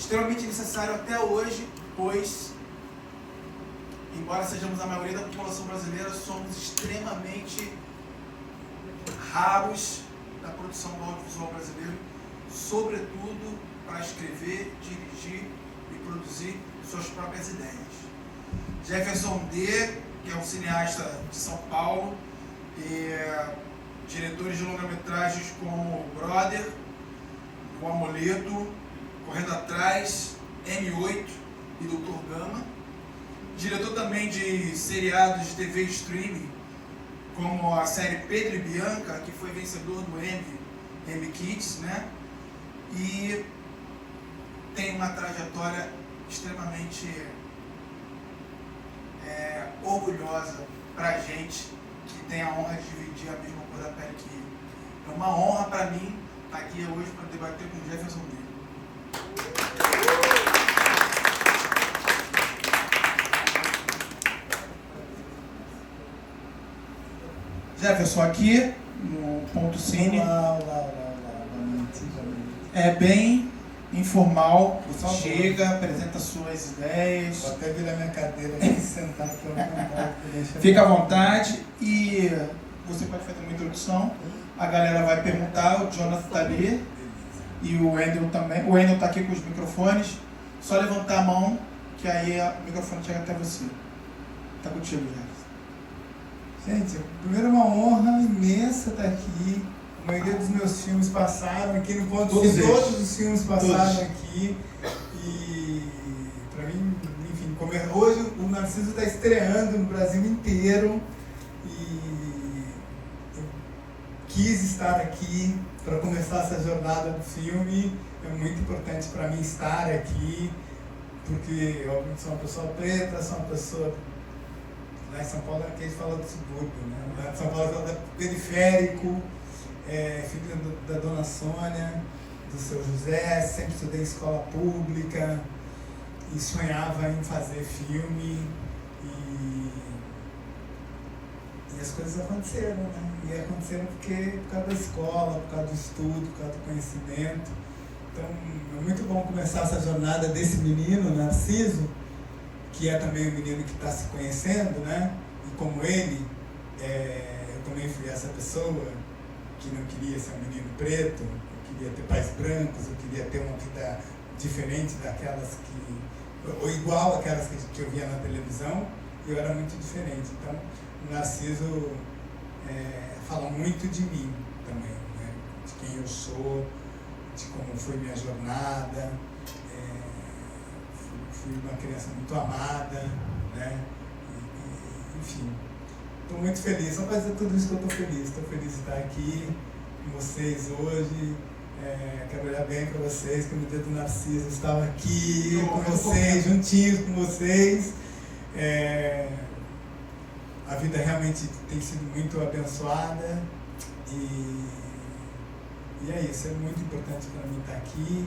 extremamente necessário até hoje, pois, embora sejamos a maioria da população brasileira, somos extremamente raros da produção do audiovisual brasileiro, sobretudo para escrever, dirigir e produzir suas próprias ideias. Jefferson D., que é um cineasta de São Paulo, diretores de longa-metragens como Brother, O Amuleto, Correndo Atrás, M8 e Dr. Gama. Diretor também de seriados de TV streaming, como a série Pedro e Bianca, que foi vencedor do Emmy Kids, né? E tem uma trajetória extremamente orgulhosa pra gente, que tem a honra de dividir a mesma cor da pele que ele. É uma honra para mim estar aqui hoje para debater com o Jefferson D. Jefferson, aqui no Ponto Cine é bem informal, chega, apresenta suas ideias. Vou até virar minha cadeira e sentar aqui. Fica à vontade e você pode fazer uma introdução. A galera vai perguntar, o Jonathan está ali e o Wendel também. O Wendel está aqui com os microfones. Só levantar a mão que aí o microfone chega até você. Está contigo, Jefferson. Gente, primeiro é uma honra imensa estar aqui. A maioria dos meus filmes passaram aqui no Ponto Cine. Todos os filmes passaram aqui. E para mim, enfim, hoje o Narciso está estreando no Brasil inteiro. E eu quis estar aqui para começar essa jornada do filme. É muito importante para mim estar aqui, porque obviamente sou uma pessoa preta, sou uma pessoa... Lá em São Paulo é que a gente fala do subúrbio, né? Lá em São Paulo é periférico, filho da dona Sônia, do seu José, sempre estudei em escola pública e sonhava em fazer filme e as coisas aconteceram, né? E aconteceram por causa da escola, por causa do estudo, por causa do conhecimento. Então é muito bom começar essa jornada desse menino, Narciso, que é também um menino que está se conhecendo, né? E como ele, eu também fui essa pessoa que não queria ser um menino preto, eu queria ter pais brancos, eu queria ter uma vida diferente daquelas ou igual àquelas que eu via na televisão, e eu era muito diferente. Então, o Narciso fala muito de mim também, né? De quem eu sou, de como foi minha jornada. Fui uma criança muito amada, né? Enfim, estou muito feliz. Só para dizer tudo isso que eu estou feliz. Estou feliz de estar aqui com vocês hoje. Quero olhar bem para vocês, que no dia do Narciso eu estava aqui com vocês, juntinhos com vocês. A vida realmente tem sido muito abençoada e é isso. É muito importante para mim estar aqui.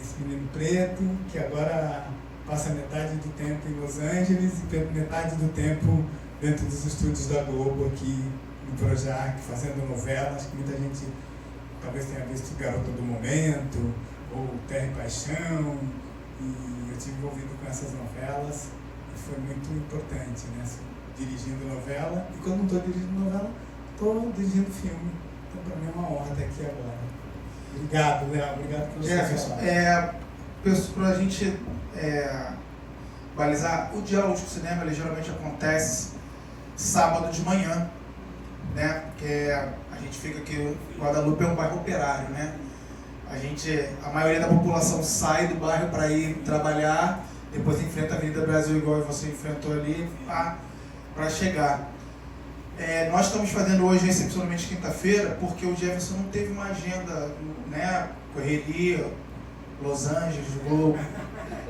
Esse menino preto, que agora passa metade do tempo em Los Angeles e metade do tempo dentro dos estúdios da Globo aqui no Projac, fazendo novela. Acho que muita gente talvez tenha visto Garota do Momento ou Terra e Paixão, e eu estive envolvido com essas novelas e foi muito importante, né? Dirigindo novela, e quando não estou dirigindo novela, estou dirigindo filme. Então para mim é uma honra estar aqui agora. Obrigado, Léo. Obrigado por você. Jefferson, para a gente balizar, o Diálogo de Cinema ele geralmente acontece sábado de manhã, né? Porque a gente fica aqui, Guadalupe é um bairro operário, né? A maioria da população sai do bairro para ir trabalhar, depois enfrenta a Avenida Brasil igual você enfrentou ali para chegar. Nós estamos fazendo hoje, excepcionalmente quinta-feira, porque o Jefferson não teve uma agenda, né? Correria, Los Angeles, Globo,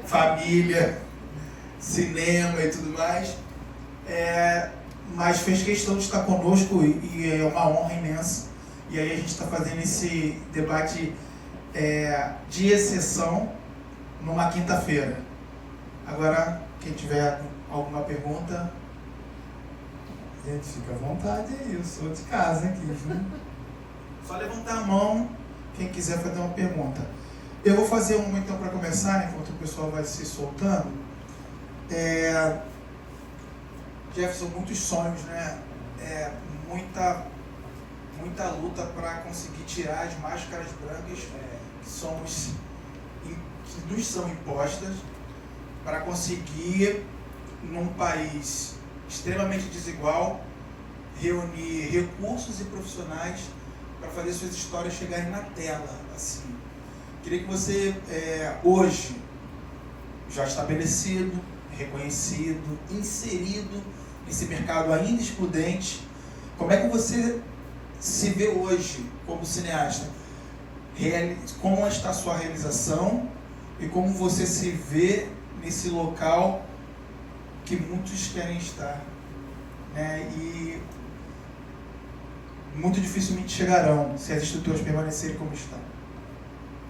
família, cinema e tudo mais. Mas fez questão de estar conosco e é uma honra imensa. E aí a gente está fazendo esse debate de exceção numa quinta-feira. Agora, quem tiver alguma pergunta... Gente, fica à vontade aí, eu sou de casa aqui, viu? Só levantar a mão quem quiser fazer uma pergunta. Eu vou fazer uma então para começar, enquanto o pessoal vai se soltando. Jefferson, muitos sonhos, né? Muita luta para conseguir tirar as máscaras brancas que nos são impostas, para conseguir, num país extremamente desigual, reunir recursos e profissionais para fazer suas histórias chegarem na tela, assim. Queria que você, hoje, já estabelecido, reconhecido, inserido nesse mercado ainda excludente, como é que você se vê hoje como cineasta? Como está a sua realização e como você se vê nesse local que muitos querem estar, né? E muito dificilmente chegarão se as estruturas permanecerem como estão.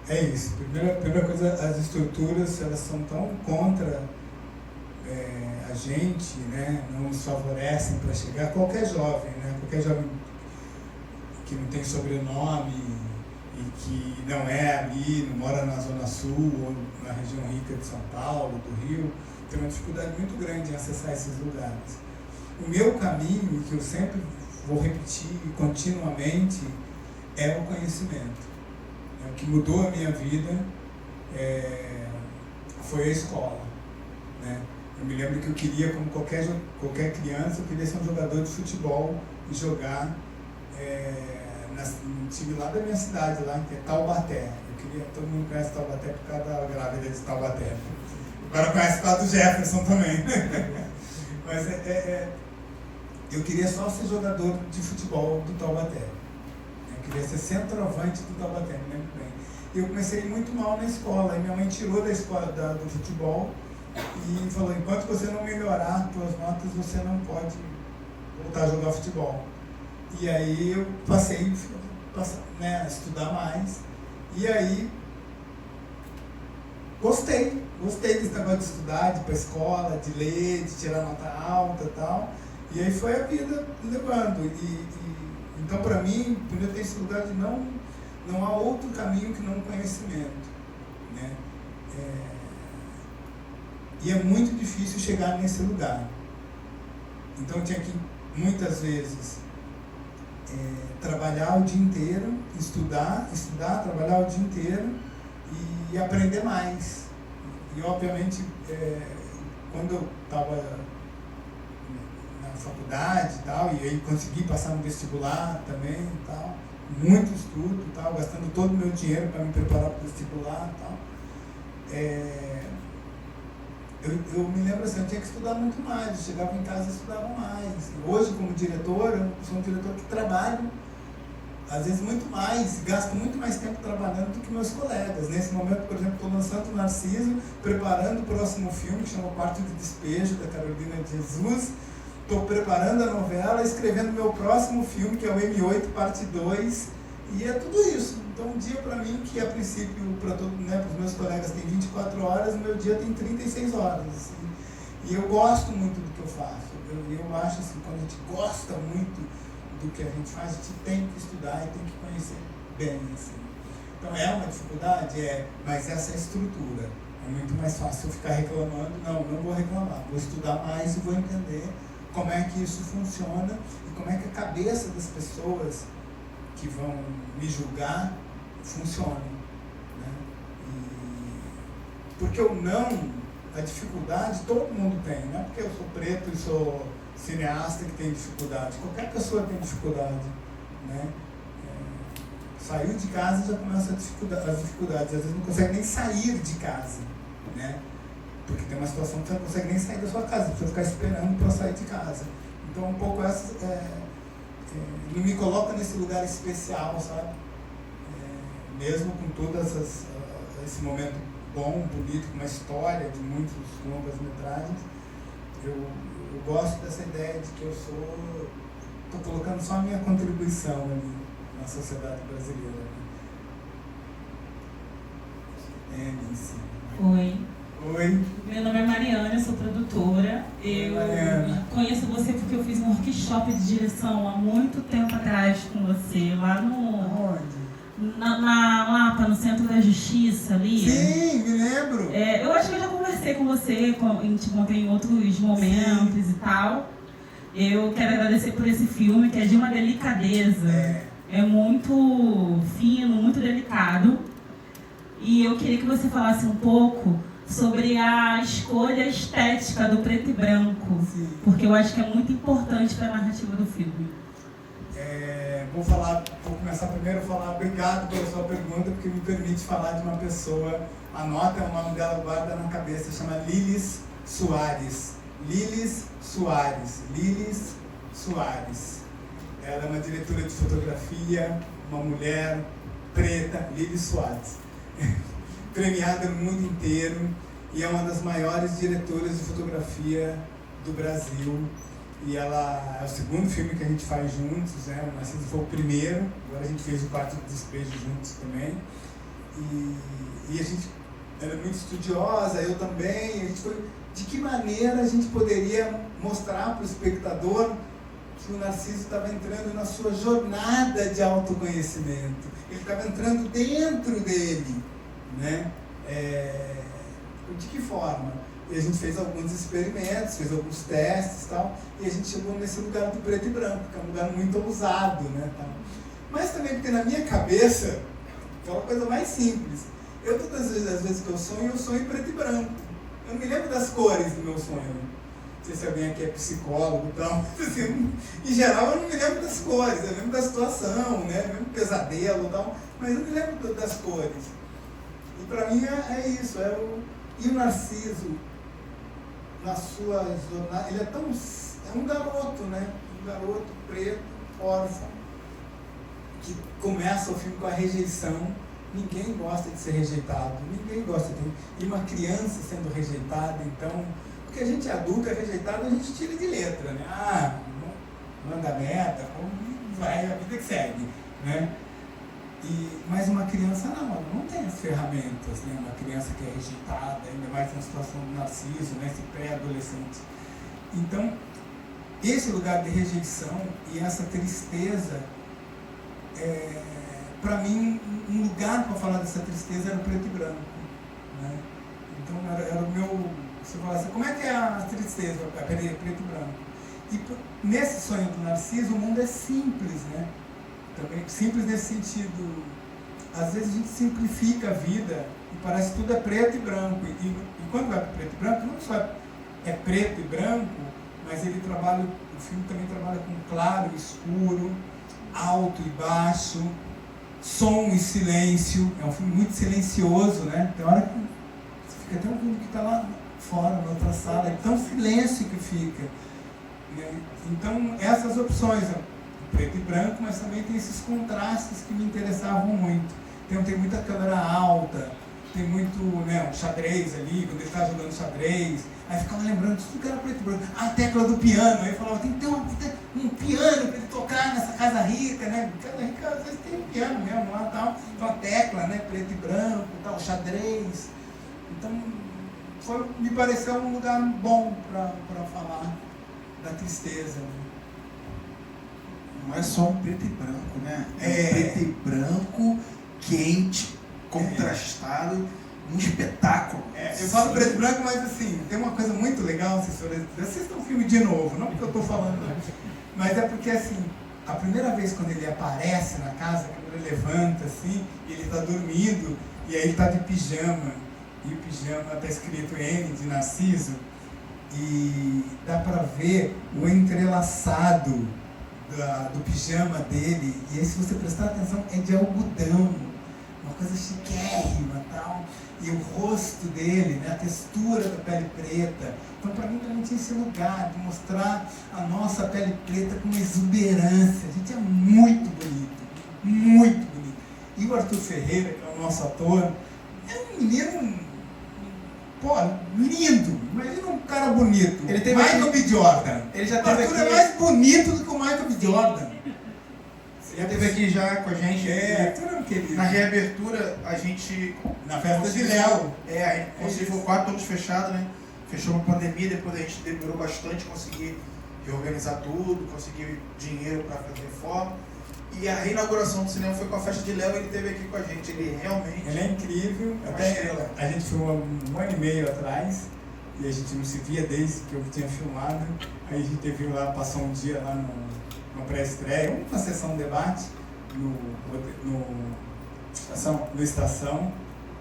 É isso. Primeira coisa, as estruturas, elas são tão contra a gente, né? Não nos favorecem para chegar. Qualquer jovem, né? Qualquer jovem que não tem sobrenome e que não é ali, não mora na Zona Sul ou na região rica de São Paulo, do Rio, tem uma dificuldade muito grande em acessar esses lugares. O meu caminho, que eu sempre vou repetir continuamente, é o conhecimento. O que mudou a minha vida foi a escola, né? Eu me lembro que eu queria, como qualquer criança, eu queria ser um jogador de futebol e jogar no time lá da minha cidade, lá que é Taubaté. Todo mundo conhece Taubaté por causa da grávida de Taubaté. Agora conhece por causa do Jefferson também. Mas eu queria só ser jogador de futebol do Taubaté. Eu queria ser centroavante do Taubaté, me lembro bem. Eu comecei muito mal na escola, e minha mãe tirou da escola do futebol e falou: enquanto você não melhorar as suas notas, você não pode voltar a jogar futebol. E aí eu passei a estudar mais, e aí gostei desse negócio de estudar, de ir para a escola, de ler, de tirar nota alta e tal. E aí foi a vida levando. Então, para mim, por eu ter esse lugar de não há outro caminho que não o conhecimento, né? E é muito difícil chegar nesse lugar. Então, eu tinha que, muitas vezes, trabalhar o dia inteiro, estudar, trabalhar o dia inteiro e aprender mais. E, obviamente, quando eu estava na faculdade e tal, e aí consegui passar no vestibular também e tal, muito estudo e tal, gastando todo o meu dinheiro para me preparar para o vestibular e tal. Eu me lembro assim, eu tinha que estudar muito mais, eu chegava em casa e estudava mais. Hoje, como diretor, eu sou um diretor que trabalho, às vezes, muito mais, gasto muito mais tempo trabalhando do que meus colegas. Nesse momento, por exemplo, estou lançando o Narciso, preparando o próximo filme, que chama Quarto de Despejo, da Carolina de Jesus. Estou preparando a novela, escrevendo meu próximo filme, que é o M8, parte 2, e é tudo isso. Então, um dia para mim, que a princípio, para os meus colegas tem 24 horas, o meu dia tem 36 horas. Assim. E eu gosto muito do que eu faço. Eu acho assim, quando a gente gosta muito do que a gente faz, a gente tem que estudar e tem que conhecer bem. Assim. Então, é uma dificuldade? Mas essa é a estrutura. É muito mais fácil eu ficar reclamando. Não vou reclamar. Vou estudar mais e vou entender como é que isso funciona e como é que a cabeça das pessoas que vão me julgar funciona, né? Porque a dificuldade todo mundo tem, não é porque eu sou preto e sou cineasta que tem dificuldade, qualquer pessoa tem dificuldade, né? Saiu de casa já começa as dificuldades, às vezes não consegue nem sair de casa, né? Porque tem uma situação que você não consegue nem sair da sua casa, você precisa ficar esperando para sair de casa. Então, um pouco essa não me coloca nesse lugar especial, sabe? Mesmo com todas esse momento bom, bonito, com uma história de muitos longas-metragens, eu gosto dessa ideia de que eu estou colocando só a minha contribuição ali na sociedade brasileira. Nancy. Oi. Meu nome é Mariana, eu sou produtora. Eu conheço você porque eu fiz um workshop de direção há muito tempo atrás com você, lá no na Lapa, no Centro da Justiça ali. Sim, me lembro. Eu acho que eu já conversei com você, a gente contei em outros momentos. Sim. E tal. Eu quero agradecer por esse filme, que é de uma delicadeza. É muito fino, muito delicado. E eu queria que você falasse um pouco sobre a escolha estética do preto e branco. Sim. Porque eu acho que é muito importante para a narrativa do filme. Vou começar primeiro a falar obrigado pela sua pergunta, porque me permite falar de uma pessoa, anota o nome dela, guarda na cabeça, chama Lilis Soares. Lilis Soares. Lilis Soares. Ela é uma diretora de fotografia, uma mulher preta, Lilis Soares. Premiada no mundo inteiro e é uma das maiores diretoras de fotografia do Brasil. E ela é o segundo filme que a gente faz juntos, né? O Narciso foi o primeiro, agora a gente fez o Quarto do Despejo juntos também. E a gente era muito estudiosa, eu também. A gente foi, de que maneira a gente poderia mostrar para o espectador que o Narciso estava entrando na sua jornada de autoconhecimento. Ele estava entrando dentro dele, né? De que forma? E a gente fez alguns experimentos, fez alguns testes e tal, e a gente chegou nesse lugar do preto e branco, que é um lugar muito ousado, né? Tal. Mas também porque na minha cabeça, é uma coisa mais simples. Eu todas as vezes que eu sonho em preto e branco. Eu não me lembro das cores do meu sonho. Não sei se alguém aqui é psicólogo e tal, mas assim, em geral eu não me lembro das cores, eu lembro da situação, né? Eu lembro do pesadelo e tal, mas eu não me lembro das cores. E pra mim é isso, e o Narciso, na sua jornada, ele é um garoto, né? Um garoto preto, órfão, que começa o filme com a rejeição. Ninguém gosta de ser rejeitado, ninguém gosta de... E uma criança sendo rejeitada, então... Porque a gente é adulto, é rejeitado, a gente tira de letra, né? Manda meta, vai, a vida que segue, né? Mas uma criança não, ela não tem as ferramentas, né? Uma criança que é rejeitada, ainda mais na situação do Narciso, né? Esse pré-adolescente. Então, esse lugar de rejeição e essa tristeza, para mim, um lugar para falar dessa tristeza era o preto e branco, né? Então, era o meu... Você fala assim, como é que é a tristeza? Peraí, preto e branco. E nesse sonho do Narciso, o mundo é simples, né? Também simples nesse sentido, às vezes a gente simplifica a vida e parece que tudo é preto e branco. E quando vai para preto e branco, não só é preto e branco, mas ele trabalha, o filme também trabalha com claro e escuro, alto e baixo, som e silêncio. É um filme muito silencioso, né? Tem hora que você fica até ouvindo que está lá fora, na outra sala, é tão silêncio que fica. Então, essas opções, preto e branco, mas também tem esses contrastes que me interessavam muito. Então tem muita câmera alta, tem muito, né, um xadrez ali, quando ele está jogando xadrez, aí ficava lembrando de tudo que era preto e branco. A tecla do piano, aí falava, tem que ter um piano para ele tocar nessa casa rica, né? Casa rica às vezes tem um piano mesmo lá, tal, então a tecla, né, preto e branco, tal, xadrez. Então me pareceu um lugar bom para falar da tristeza, né? Não é só um preto e branco, né? É preto e branco, quente, contrastado, um espetáculo. Eu falo preto e branco, mas assim, tem uma coisa muito legal, vocês assistam o filme de novo, não porque eu estou falando, mas é porque assim, a primeira vez quando ele aparece na casa, quando ele levanta assim, e ele está dormindo, e aí ele está de pijama, e o pijama está escrito N de Narciso, e dá para ver o entrelaçado do pijama dele, e aí se você prestar atenção é de algodão, uma coisa chiquérrima e tal, e o rosto dele, né, a textura da pele preta. Então para mim também tinha esse lugar de mostrar a nossa pele preta com uma exuberância. A gente é muito bonito, muito bonito. E o Arthur Ferreira, que é o nosso ator, é um menino, pô, lindo. Imagina um cara bonito. Ele tem Michael B. Jordan. Ele já o teve Arthur aqui... é mais bonito do que o Michael B. Jordan. Ele esteve aqui já com a gente. Arthur é um querido. Na reabertura, a gente... Na festa de Léo. A gente conseguiu 4 anos fechados, né? Fechou uma pandemia, depois a gente demorou bastante conseguir reorganizar tudo, conseguir dinheiro para fazer reforma. E a reinauguração do cinema foi com a festa de Léo, ele esteve aqui com a gente. Ele realmente... Ele é incrível. Até a gente filmou um ano e meio atrás, e a gente não se via desde que eu tinha filmado. Aí a gente teve lá, passou um dia lá no pré-estreia, uma sessão de debate no Estação,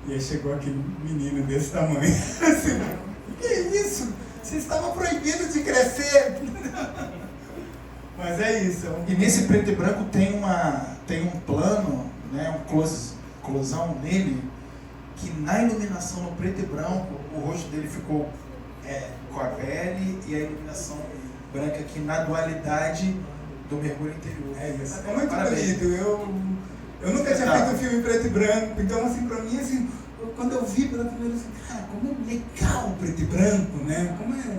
e aí chegou aquele menino desse tamanho. Assim, que isso? Você estava proibido de crescer! Mas é isso. E nesse preto e branco tem um plano, né, um closão nele, que na iluminação no preto e branco, o rosto dele ficou com a pele e a iluminação branca aqui na dualidade do mergulho interior. É isso. É muito bonito. Eu nunca tinha feito um filme em preto e branco, então assim, pra mim, assim, quando eu vi pela primeira vez, cara, como é legal o preto e branco, né? Como é...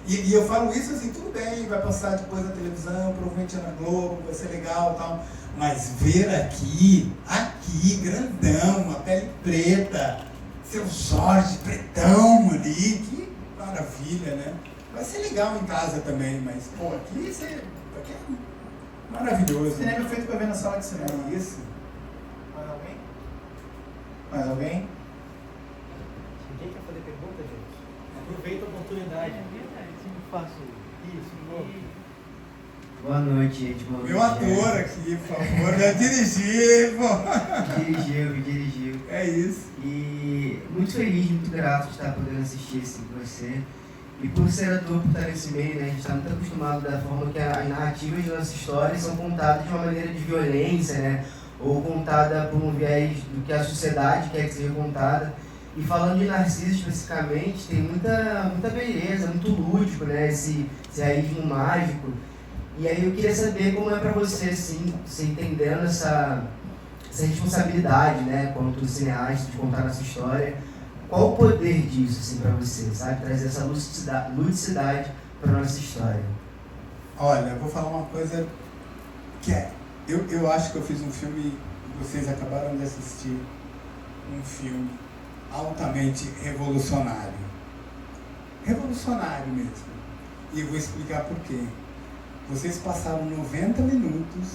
E eu falo isso assim, tudo bem, vai passar depois na televisão, provavelmente na Globo, vai ser legal e tal, mas ver aqui, grandão, uma pele preta, seu Jorge pretão ali, que maravilha, né? Vai ser legal em casa também, mas, pô, aqui é maravilhoso. O cinema é feito para ver na sala de cinema. É isso. Mais alguém? Mais alguém? Ninguém quer fazer pergunta, gente? Aproveita a oportunidade. Eu faço isso, pô. Boa noite, gente. Boa noite, Meu ator aqui, por favor, já dirigiu, pô. Dirigiu. É isso. E muito feliz, muito grato de estar podendo assistir assim com você. E por ser ator, por estar nesse meio, né, a gente está muito acostumado da forma que as narrativas de nossas histórias são contadas de uma maneira de violência, né? Ou contada por um viés do que a sociedade quer que seja contada. E falando de Narciso especificamente, tem muita beleza, muito lúdico, né? Esse realismo mágico. E aí eu queria saber como é para você, assim, você entendendo essa responsabilidade, né, quanto cineasta, de contar nossa história. Qual o poder disso, assim, para você, sabe? Trazer essa ludicidade para nossa história. Olha, eu vou falar uma coisa que eu acho que eu fiz um filme, vocês acabaram de assistir, um filme altamente revolucionário. Revolucionário mesmo. E eu vou explicar por quê. Vocês passaram 90 minutos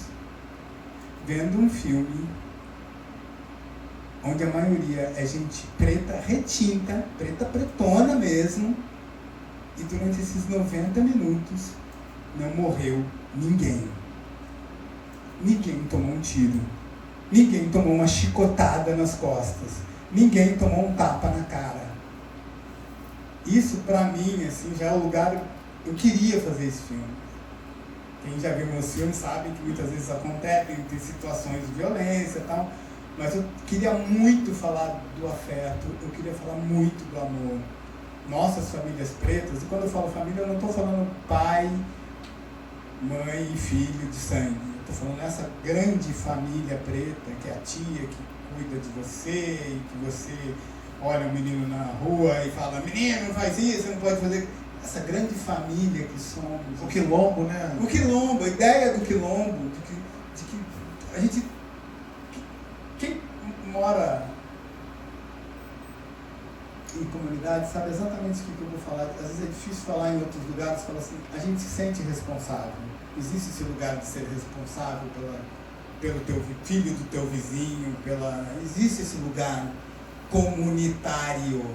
vendo um filme onde a maioria é gente preta, retinta, preta pretona mesmo, e durante esses 90 minutos não morreu ninguém. Ninguém tomou um tiro. Ninguém tomou uma chicotada nas costas. Ninguém tomou um tapa na cara. Isso, pra mim, assim, já é o lugar... Eu queria fazer esse filme. Quem já viu meus filmes sabe que muitas vezes acontecem, tem situações de violência e tal, mas eu queria muito falar do afeto, eu queria falar muito do amor. Nossas famílias pretas, e quando eu falo família, eu não estou falando pai, mãe e filho de sangue. Eu estou falando dessa grande família preta, que é a tia que cuida de você, e que você olha um menino na rua e fala, menino, não faz isso, você não pode fazer... Essa grande família que somos. O quilombo, né? O quilombo, a ideia do quilombo, de que a gente... Quem mora em comunidade sabe exatamente o que eu vou falar. Às vezes é difícil falar em outros lugares, fala assim, a gente se sente responsável. Existe esse lugar de ser responsável pelo teu filho do teu vizinho, existe esse lugar comunitário,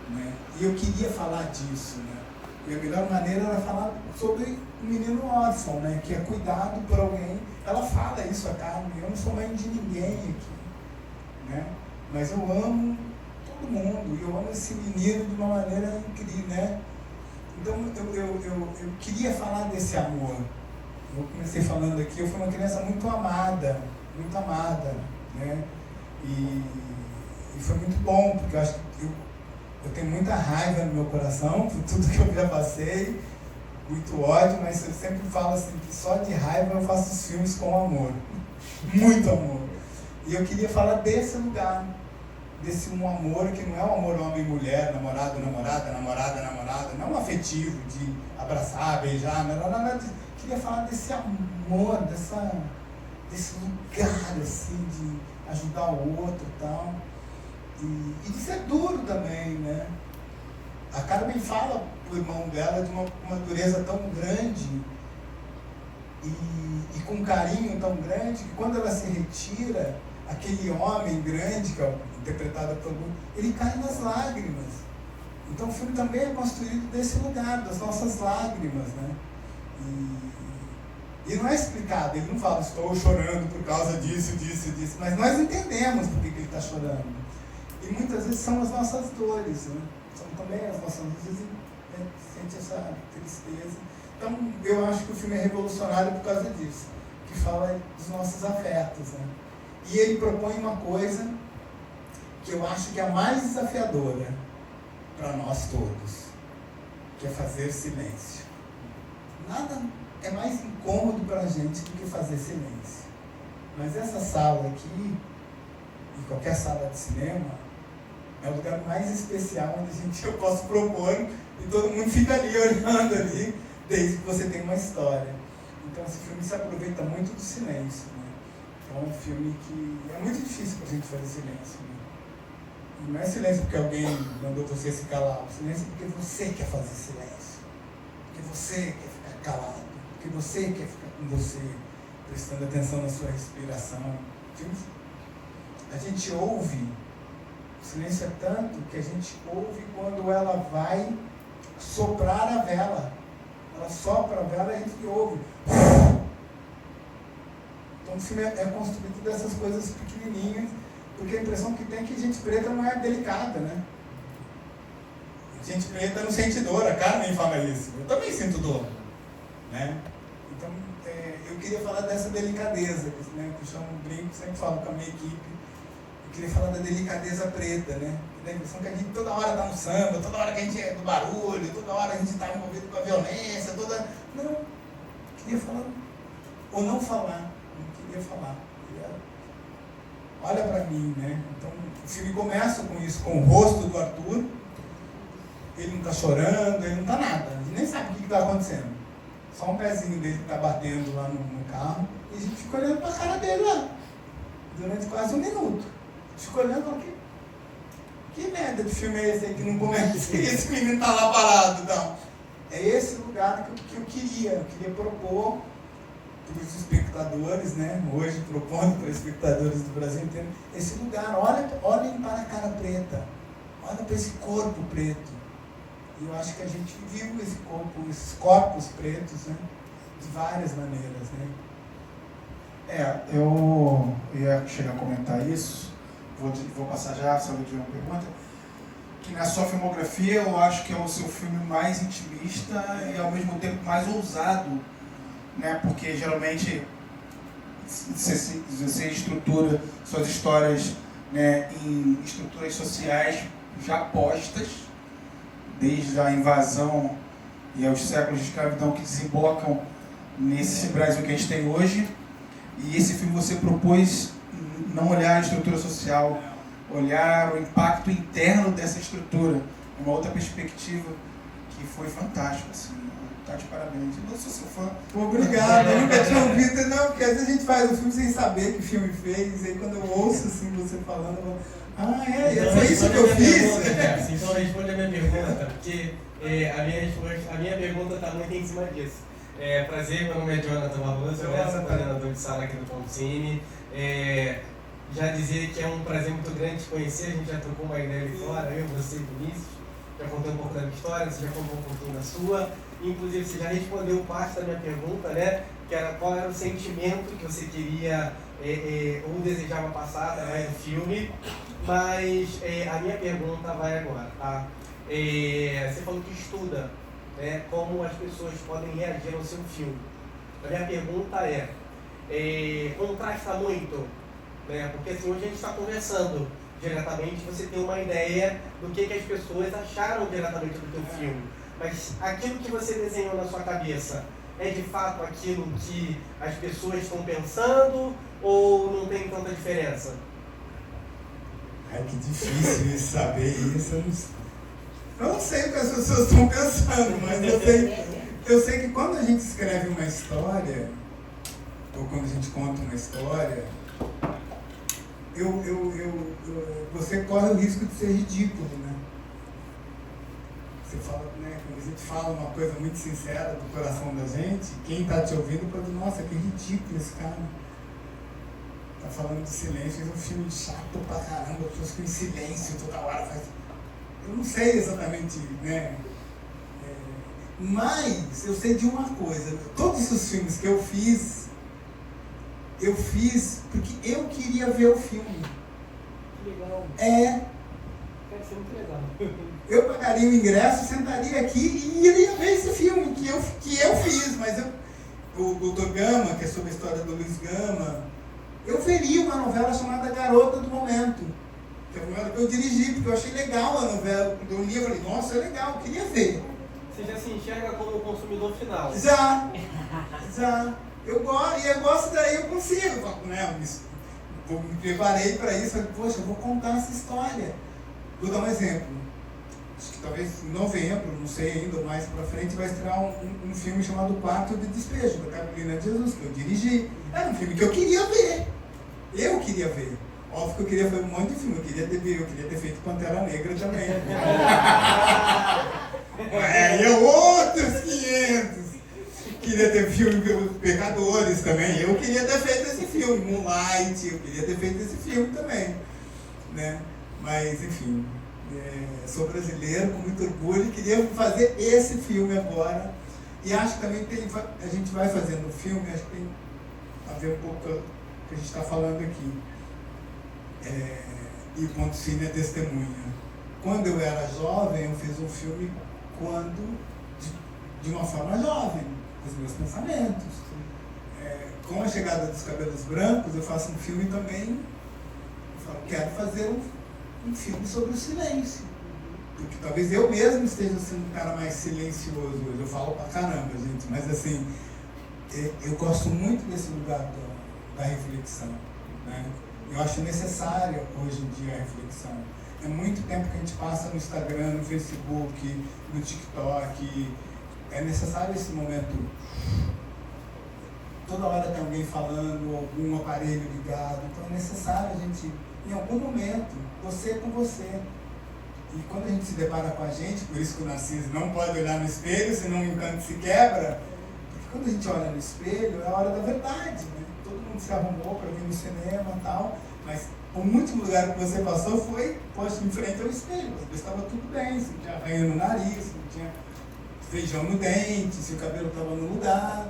né? E eu queria falar disso, né? E a melhor maneira era falar sobre o menino órfão, né? Que é cuidado por alguém. Ela fala isso, a Carmen, eu não sou mãe de ninguém aqui, né? Mas eu amo todo mundo, e eu amo esse menino de uma maneira incrível, né? Então eu queria falar desse amor. Eu comecei falando aqui, eu fui uma criança muito amada, né? E foi muito bom, porque eu acho que eu tenho muita raiva no meu coração por tudo que eu já passei, muito ódio, mas eu sempre falo assim, que só de raiva eu faço os filmes com amor, muito amor. E eu queria falar desse lugar, desse um amor que não é um amor homem e mulher, namorado, não um afetivo de abraçar, beijar, não. Queria falar desse amor, desse lugar assim, de ajudar o outro e tal. E de ser duro também, né? A Carmen fala pro irmão dela de uma dureza tão grande, e com um carinho tão grande que quando ela se retira, aquele homem grande, que é interpretado pelo... ele cai nas lágrimas. Então o filme também é construído desse lugar, das nossas lágrimas, né? E não é explicado, ele não fala, estou chorando por causa disso, mas nós entendemos por que ele está chorando. E muitas vezes são as nossas dores, né? São também as nossas dores, a gente sente essa tristeza. Então eu acho que o filme é revolucionário por causa disso, que fala dos nossos afetos, né? E ele propõe uma coisa que eu acho que é a mais desafiadora para nós todos, que é fazer silêncio. Nada é mais incômodo para a gente do que fazer silêncio. Mas essa sala aqui, e qualquer sala de cinema, é o lugar mais especial onde eu posso propor e todo mundo fica ali olhando ali, desde que você tem uma história. Então esse filme se aproveita muito do silêncio, né? É um filme que é muito difícil para a gente fazer silêncio, né? E não é silêncio porque alguém mandou você se calar, o silêncio é porque você quer fazer silêncio, porque você quer ficar calado, porque você quer ficar com você, prestando atenção na sua respiração. A gente ouve, o silêncio é tanto que a gente ouve quando ela vai soprar a vela. Ela sopra a vela e a gente ouve. Então o filme é construído dessas coisas pequenininhas, porque a impressão que tem é que gente preta não é delicada, né? Gente preta não sente dor, a Carmen fala isso. Eu também sinto dor, né? Então eu queria falar dessa delicadeza, né? Que eu chamo brinco, sempre falo com a minha equipe. Eu queria falar da delicadeza preta, né? Da impressão que a gente toda hora está no samba, toda hora que a gente é do barulho, toda hora a gente está envolvido com a violência, Não, eu queria falar, ou não falar, não queria falar. Olha para mim, né? Então o filme começa com isso, com o rosto do Arthur. Ele não está chorando, ele não está nada, a gente nem sabe o que está acontecendo. Só um pezinho dele que está batendo lá no carro, e a gente fica olhando para a cara dele lá, durante quase um minuto. Fica olhando aqui. Que merda de filme é esse aí que não começa? Esse menino está lá parado, não. É esse lugar que eu queria propor para os espectadores, né? Hoje propondo para os espectadores do Brasil inteiro, esse lugar, olhem para a cara preta, olha para esse corpo preto. E eu acho que a gente viu esses corpos pretos, né? De várias maneiras, né? Eu ia chegar a comentar isso, vou passar já, sabe de uma pergunta, que na sua filmografia eu acho que é o seu filme mais intimista e ao mesmo tempo mais ousado, né? Porque geralmente você estrutura suas histórias, né, em estruturas sociais já postas, desde a invasão e aos séculos de escravidão que desembocam nesse Brasil que a gente tem hoje. E esse filme você propôs não olhar a estrutura social, olhar o impacto interno dessa estrutura, uma outra perspectiva que foi fantástica, assim. Tá de parabéns. Eu sou seu fã. Obrigado, eu nunca tinha ouvido, não, porque às vezes a gente faz o filme sem saber que filme fez, e aí quando eu ouço assim, você falando, eu falo, então, foi isso que eu fiz? Então responde a minha pergunta, porque a minha pergunta está muito em cima disso. Prazer, meu nome é Jonathan Barroso, eu sou coordenador de sala aqui do Ponto Cine. Já dizer que é um prazer muito grande te conhecer, a gente já trocou uma ideia ali fora, eu, você e o Vinícius, já contei um pouco da minha história, você já contou um pouquinho da sua. Inclusive, você já respondeu parte da minha pergunta, né? Que era qual era o sentimento que você queria ou desejava passar através do filme. Mas a minha pergunta vai agora, tá? Você falou que estuda, né, como as pessoas podem reagir ao seu filme. A minha pergunta contrasta muito, né? Porque assim, hoje a gente está conversando diretamente, você tem uma ideia do que as pessoas acharam diretamente do teu filme. Mas aquilo que você desenhou na sua cabeça é de fato aquilo que as pessoas estão pensando ou não tem tanta diferença? Ai, que difícil isso, saber isso. Eu não sei o que as pessoas estão pensando, mas eu sei que quando a gente escreve uma história, ou quando a gente conta uma história, você corre o risco de ser ridículo, né? você fala, né, quando a gente fala uma coisa muito sincera do coração da gente, quem está te ouvindo pode, nossa, que ridículo esse cara. Tá falando de silêncio, fez um filme chato pra caramba, pessoas ficam em silêncio toda hora. Eu não sei exatamente, né? Mas eu sei de uma coisa, todos os filmes que eu fiz porque eu queria ver o filme. Que legal. Deve ser muito legal. Eu pagaria o ingresso, sentaria aqui e iria ver esse filme que eu fiz, mas o Dr. Gama, que é sobre a história do Luiz Gama, eu veria uma novela chamada Garota do Momento, que é uma novela que eu dirigi, porque eu achei legal a novela. Quando eu li, eu falei, nossa, é legal, eu queria ver. Você já se enxerga como consumidor final? Já. Eu gosto daí, eu consigo, né? Me preparei para isso, falei, poxa, eu vou contar essa história. Vou dar um exemplo. Acho que talvez em novembro, não sei ainda, mais pra frente, vai estrear um filme chamado Quarto de Despejo, da Carolina de Jesus, que eu dirigi. Era um filme que eu queria ver. Eu queria ver. Óbvio que eu queria ver um monte de filme, eu queria ter feito Pantera Negra também. E outros 500. Queria ter filme pelos Pecadores também. Eu queria ter feito esse filme, Moonlight, eu queria ter feito esse filme também. Né? Mas, enfim, sou brasileiro com muito orgulho e queria fazer esse filme agora. E acho que também a gente vai fazendo o filme, acho que tem a ver um pouco com o que a gente está falando aqui. E o Ponto Cine é testemunha. Quando eu era jovem, eu fiz um filme de uma forma jovem, com os meus pensamentos. Com a chegada dos Cabelos Brancos, eu faço um filme também. Eu falo, quero fazer um filme sobre o silêncio. Porque talvez eu mesmo esteja sendo um cara mais silencioso hoje. Eu falo pra caramba, gente, mas assim, eu gosto muito desse lugar da reflexão. Né? Eu acho necessária hoje em dia a reflexão. É muito tempo que a gente passa no Instagram, no Facebook, no TikTok. É necessário esse momento. Toda hora tem alguém falando, algum aparelho ligado. Então é necessário a gente, em algum momento, você com você. E quando a gente se depara com a gente, por isso que o Narciso não pode olhar no espelho, senão o encanto se quebra. Porque quando a gente olha no espelho, é a hora da verdade. Né? Todo mundo se arrumou para vir no cinema e tal, mas o último lugar que você passou foi, poxa, em frente ao espelho. Você estava tudo bem, se não tinha arranho no nariz, se não tinha feijão no dente, se o cabelo estava no lugar.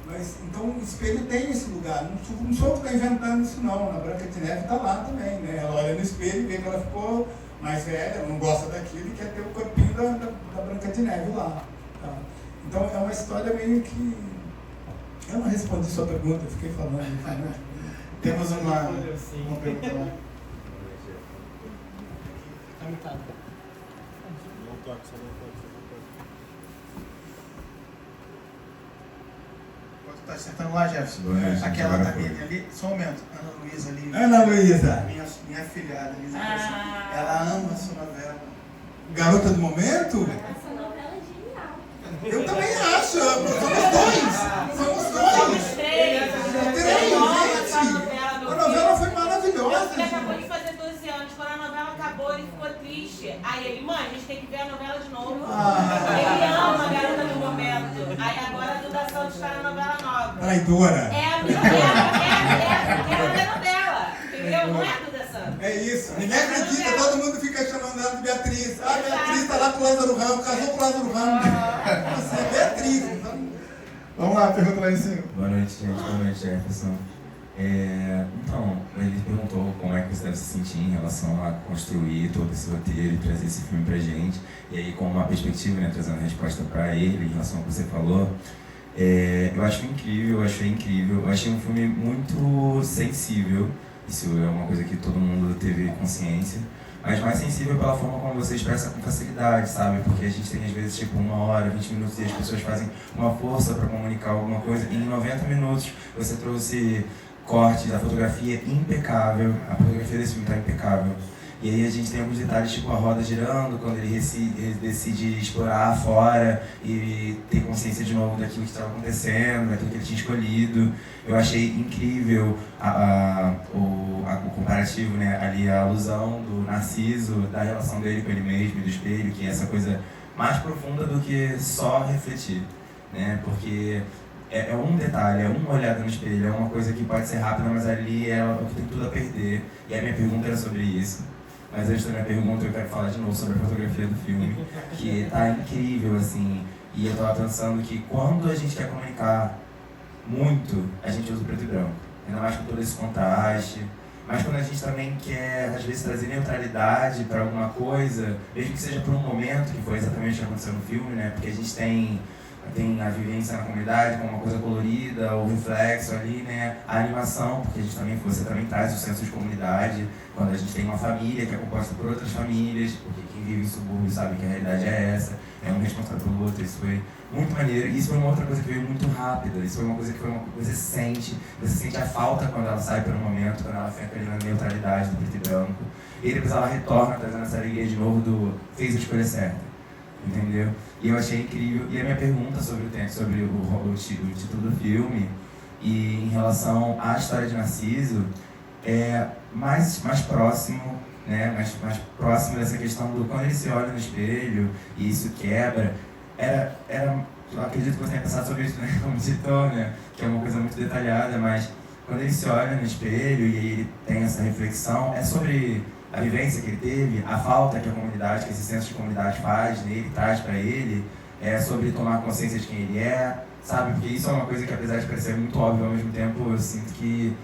Mas, então o espelho tem esse lugar. Não sou eu que está inventando isso não. Na Branca de Neve está lá também. Né? Ela olha no espelho e vê que ela ficou mais velha, ela não gosta daquilo e quer ter o corpinho da Branca de Neve lá. Tá? Então é uma história meio que... Eu não respondi sua pergunta, eu fiquei falando. Temos uma pergunta lá. Tá sentando lá, Jefferson? Aquela ali, só um momento. Ana Luísa ali. Ana Luísa. Minha afilhada, Luísa. Ela ama a sua novela. Garota do Momento? Essa novela é genial. Eu também acho. Somos dois. Três, gente. A novela foi maravilhosa. Ele acabou de fazer 12 anos. Quando a novela acabou, ele ficou triste. Aí ele, mãe, a gente tem que ver a novela de novo. Ele ama a Garota do Momento. Aí agora a Duda Santos está na novela nova. Traidora. É a novela, entendeu? Não é a Duda Santos. É isso. Ninguém acredita, todo mundo fica chamando ela de Beatriz. Ah, Beatriz tá lá com o Lázaro Ramos, casou com o Lázaro Ramos. Você é Beatriz. Então... Vamos lá, pergunta lá em cima. Boa noite, gente. Boa noite, Jefferson. Então, ele perguntou como é que você deve se sentir em relação a construir todo esse roteiro e trazer esse filme pra gente. E aí, com uma perspectiva, né, trazendo a resposta pra ele em relação ao que você falou. Eu achei incrível. Eu achei um filme muito sensível. Isso é uma coisa que todo mundo teve consciência. Mas mais sensível pela forma como você expressa com facilidade, sabe? Porque a gente tem às vezes tipo 1 hora, 20 minutos e as pessoas fazem uma força para comunicar alguma coisa. E em 90 minutos você trouxe cortes da fotografia impecável. A fotografia desse filme está impecável. E aí a gente tem alguns detalhes, tipo a roda girando, quando ele decide explorar fora e ter consciência de novo daquilo que estava acontecendo, daquilo que ele tinha escolhido. Eu achei incrível o comparativo, né, ali, a alusão do Narciso, da relação dele com ele mesmo e do espelho, que é essa coisa mais profunda do que só refletir, né? Porque é um detalhe, é uma olhada no espelho, é uma coisa que pode ser rápida, mas ali é o que tem tudo a perder. E a minha pergunta era sobre isso. Mas antes da minha pergunta, eu quero falar de novo sobre a fotografia do filme, que tá incrível, assim. E eu tava pensando que quando a gente quer comunicar muito, a gente usa o preto e branco. Ainda mais com todo esse contraste. Mas quando a gente também quer, às vezes, trazer neutralidade para alguma coisa, mesmo que seja por um momento, que foi exatamente o que aconteceu no filme, né? Porque a gente tem a vivência na comunidade com uma coisa colorida, o reflexo ali, né? A animação, porque você também traz o senso de comunidade, quando a gente tem uma família que é composta por outras famílias, porque quem vive em subúrbio sabe que a realidade é essa, é um responsável pelo outro. Isso foi muito maneiro. Isso foi uma outra coisa que veio muito rápida, isso foi uma coisa que você sente a falta quando ela sai por um momento, quando ela fica ali na neutralidade do preto e branco. E depois ela retorna trazendo essa alegria de novo fez a escolha certa. Entendeu? E eu achei incrível. E a minha pergunta sobre o título do filme, e em relação à história de Narciso, é mais próximo, né? mais próximo dessa questão do quando ele se olha no espelho e isso quebra. Eu acredito que você tenha pensado sobre isso, né? Como diretor, né? Que é uma coisa muito detalhada, mas quando ele se olha no espelho e ele tem essa reflexão, é sobre a vivência que ele teve, a falta que a comunidade, que esse senso de comunidade faz nele, traz para ele, é sobre tomar consciência de quem ele é, sabe? Porque isso é uma coisa que, apesar de parecer muito óbvio, ao mesmo tempo eu sinto que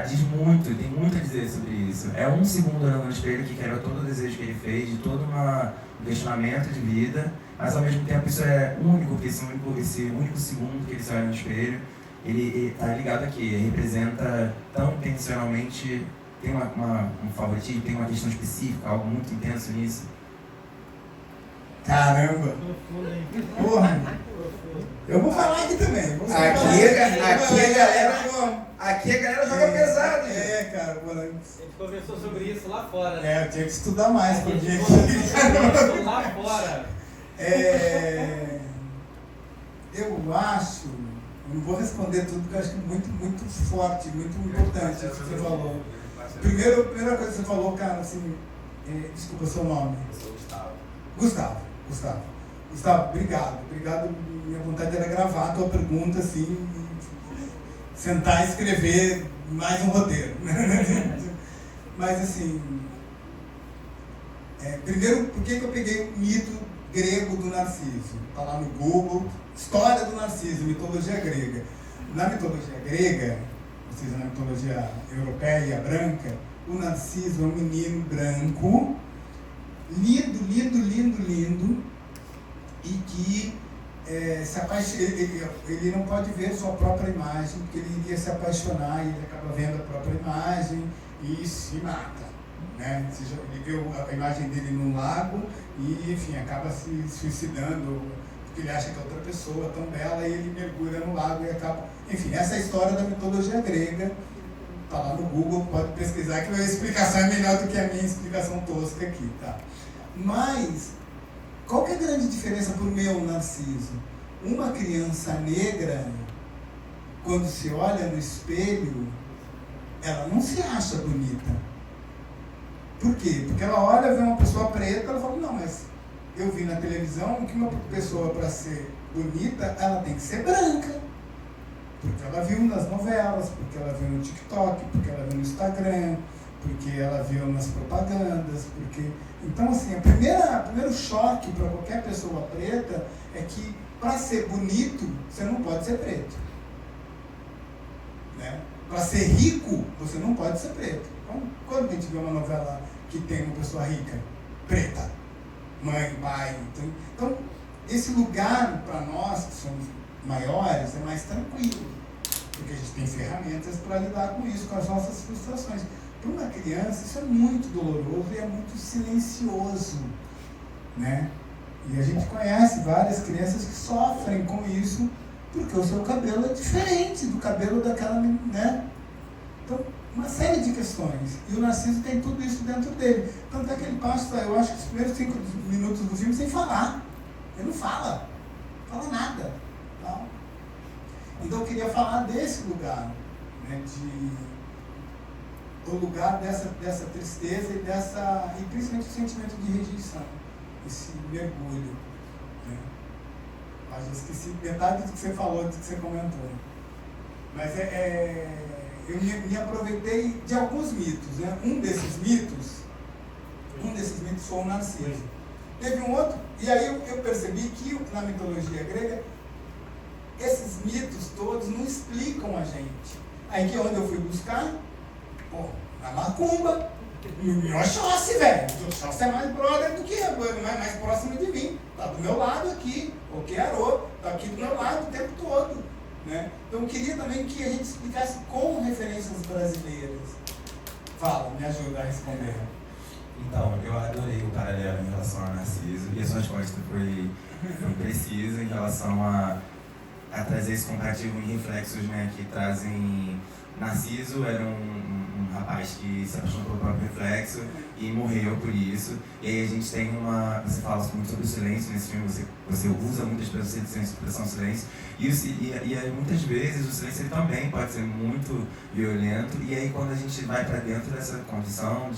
diz muito, tem muito a dizer sobre isso. É um segundo olhando no espelho que quebra todo o desejo que ele fez, de todo um questionamento de vida, mas ao mesmo tempo isso é único, porque esse único segundo que ele se olha no espelho, ele tá ligado aqui, representa tão intencionalmente. Tem um favoritismo, tem uma questão específica, algo muito intenso nisso? Caramba! Porra! Eu vou falar aqui também. Aqui a galera joga pesado. Cara, pô. A gente conversou sobre isso lá fora, né? Eu tinha que estudar mais pra vir aqui. Lá fora. Eu acho, eu não vou responder tudo, porque eu acho que é muito forte, muito importante isso que você falou. Primeira coisa que você falou, cara, assim, desculpa o seu nome. Eu sou Gustavo. Gustavo, obrigado. Minha vontade era gravar a tua pergunta, assim, sentar e escrever mais um roteiro. Mas, assim, primeiro, por que eu peguei o mito grego do Narciso? Está lá no Google, História do Narciso, mitologia grega. Na mitologia grega, ou seja, na mitologia europeia branca, o Narciso é um menino branco, lindo, e que ele não pode ver sua própria imagem, porque ele iria se apaixonar e ele acaba vendo a própria imagem e se mata, né? Ele vê a imagem dele num lago e, enfim, acaba se suicidando, porque ele acha que é outra pessoa tão bela, e ele mergulha no lago e acaba... Enfim, essa é a história da mitologia grega. Está lá no Google, pode pesquisar, que a explicação é melhor do que a minha explicação tosca aqui, tá? Mas, qual que é a grande diferença para o meu Narciso? Uma criança negra, quando se olha no espelho, ela não se acha bonita. Por quê? Porque ela olha, vê uma pessoa preta, ela fala, não, mas eu vi na televisão que uma pessoa, para ser bonita, ela tem que ser branca. Porque ela viu nas novelas, porque ela viu no TikTok, porque ela viu no Instagram, porque ela viu nas propagandas, porque... Então, assim, o primeiro choque para qualquer pessoa preta é que, para ser bonito, você não pode ser preto. Né? Para ser rico, você não pode ser preto. Então, quando a gente vê uma novela que tem uma pessoa rica, preta, mãe, pai... Então esse lugar, para nós, que somos maiores, é mais tranquilo, porque a gente tem ferramentas para lidar com isso, com as nossas frustrações. Para uma criança, isso é muito doloroso e é muito silencioso, né? E a gente conhece várias crianças que sofrem com isso, porque o seu cabelo é diferente do cabelo daquela, né? Então, uma série de questões. E o Narciso tem tudo isso dentro dele. Tanto é que ele passa, eu acho que os primeiros 5 minutos do filme sem falar. Ele não fala nada. Não. Então eu queria falar desse lugar, né, o lugar dessa tristeza e principalmente o sentimento de rejeição, esse mergulho. né? Mas eu esqueci metade do que você falou, do que você comentou. Mas eu me aproveitei de alguns mitos, né? Um desses mitos foi o Narciso. Teve um outro, e aí eu percebi que na mitologia grega, esses mitos todos não explicam a gente. Aí que é onde eu fui buscar? Pô, na macumba, no Oxóssi, velho. O Oxóssi é mais brother do que eu, mais próximo de mim. Tá do meu lado aqui, o Kearô, tá aqui do meu lado o tempo todo. Né? Então eu queria também que a gente explicasse com referências brasileiras. Fala, me ajuda a responder. Então, eu adorei o paralelo em relação a Narciso, e a sua resposta foi precisa em relação a trazer esse comparativo em reflexos, né, que trazem... Narciso era um rapaz que se apaixonou pelo próprio reflexo e morreu por isso. E aí a gente tem você fala muito sobre o silêncio nesse filme, você usa muitas vezes a expressão silêncio. E aí, muitas vezes o silêncio ele também pode ser muito violento. E aí quando a gente vai para dentro dessa condição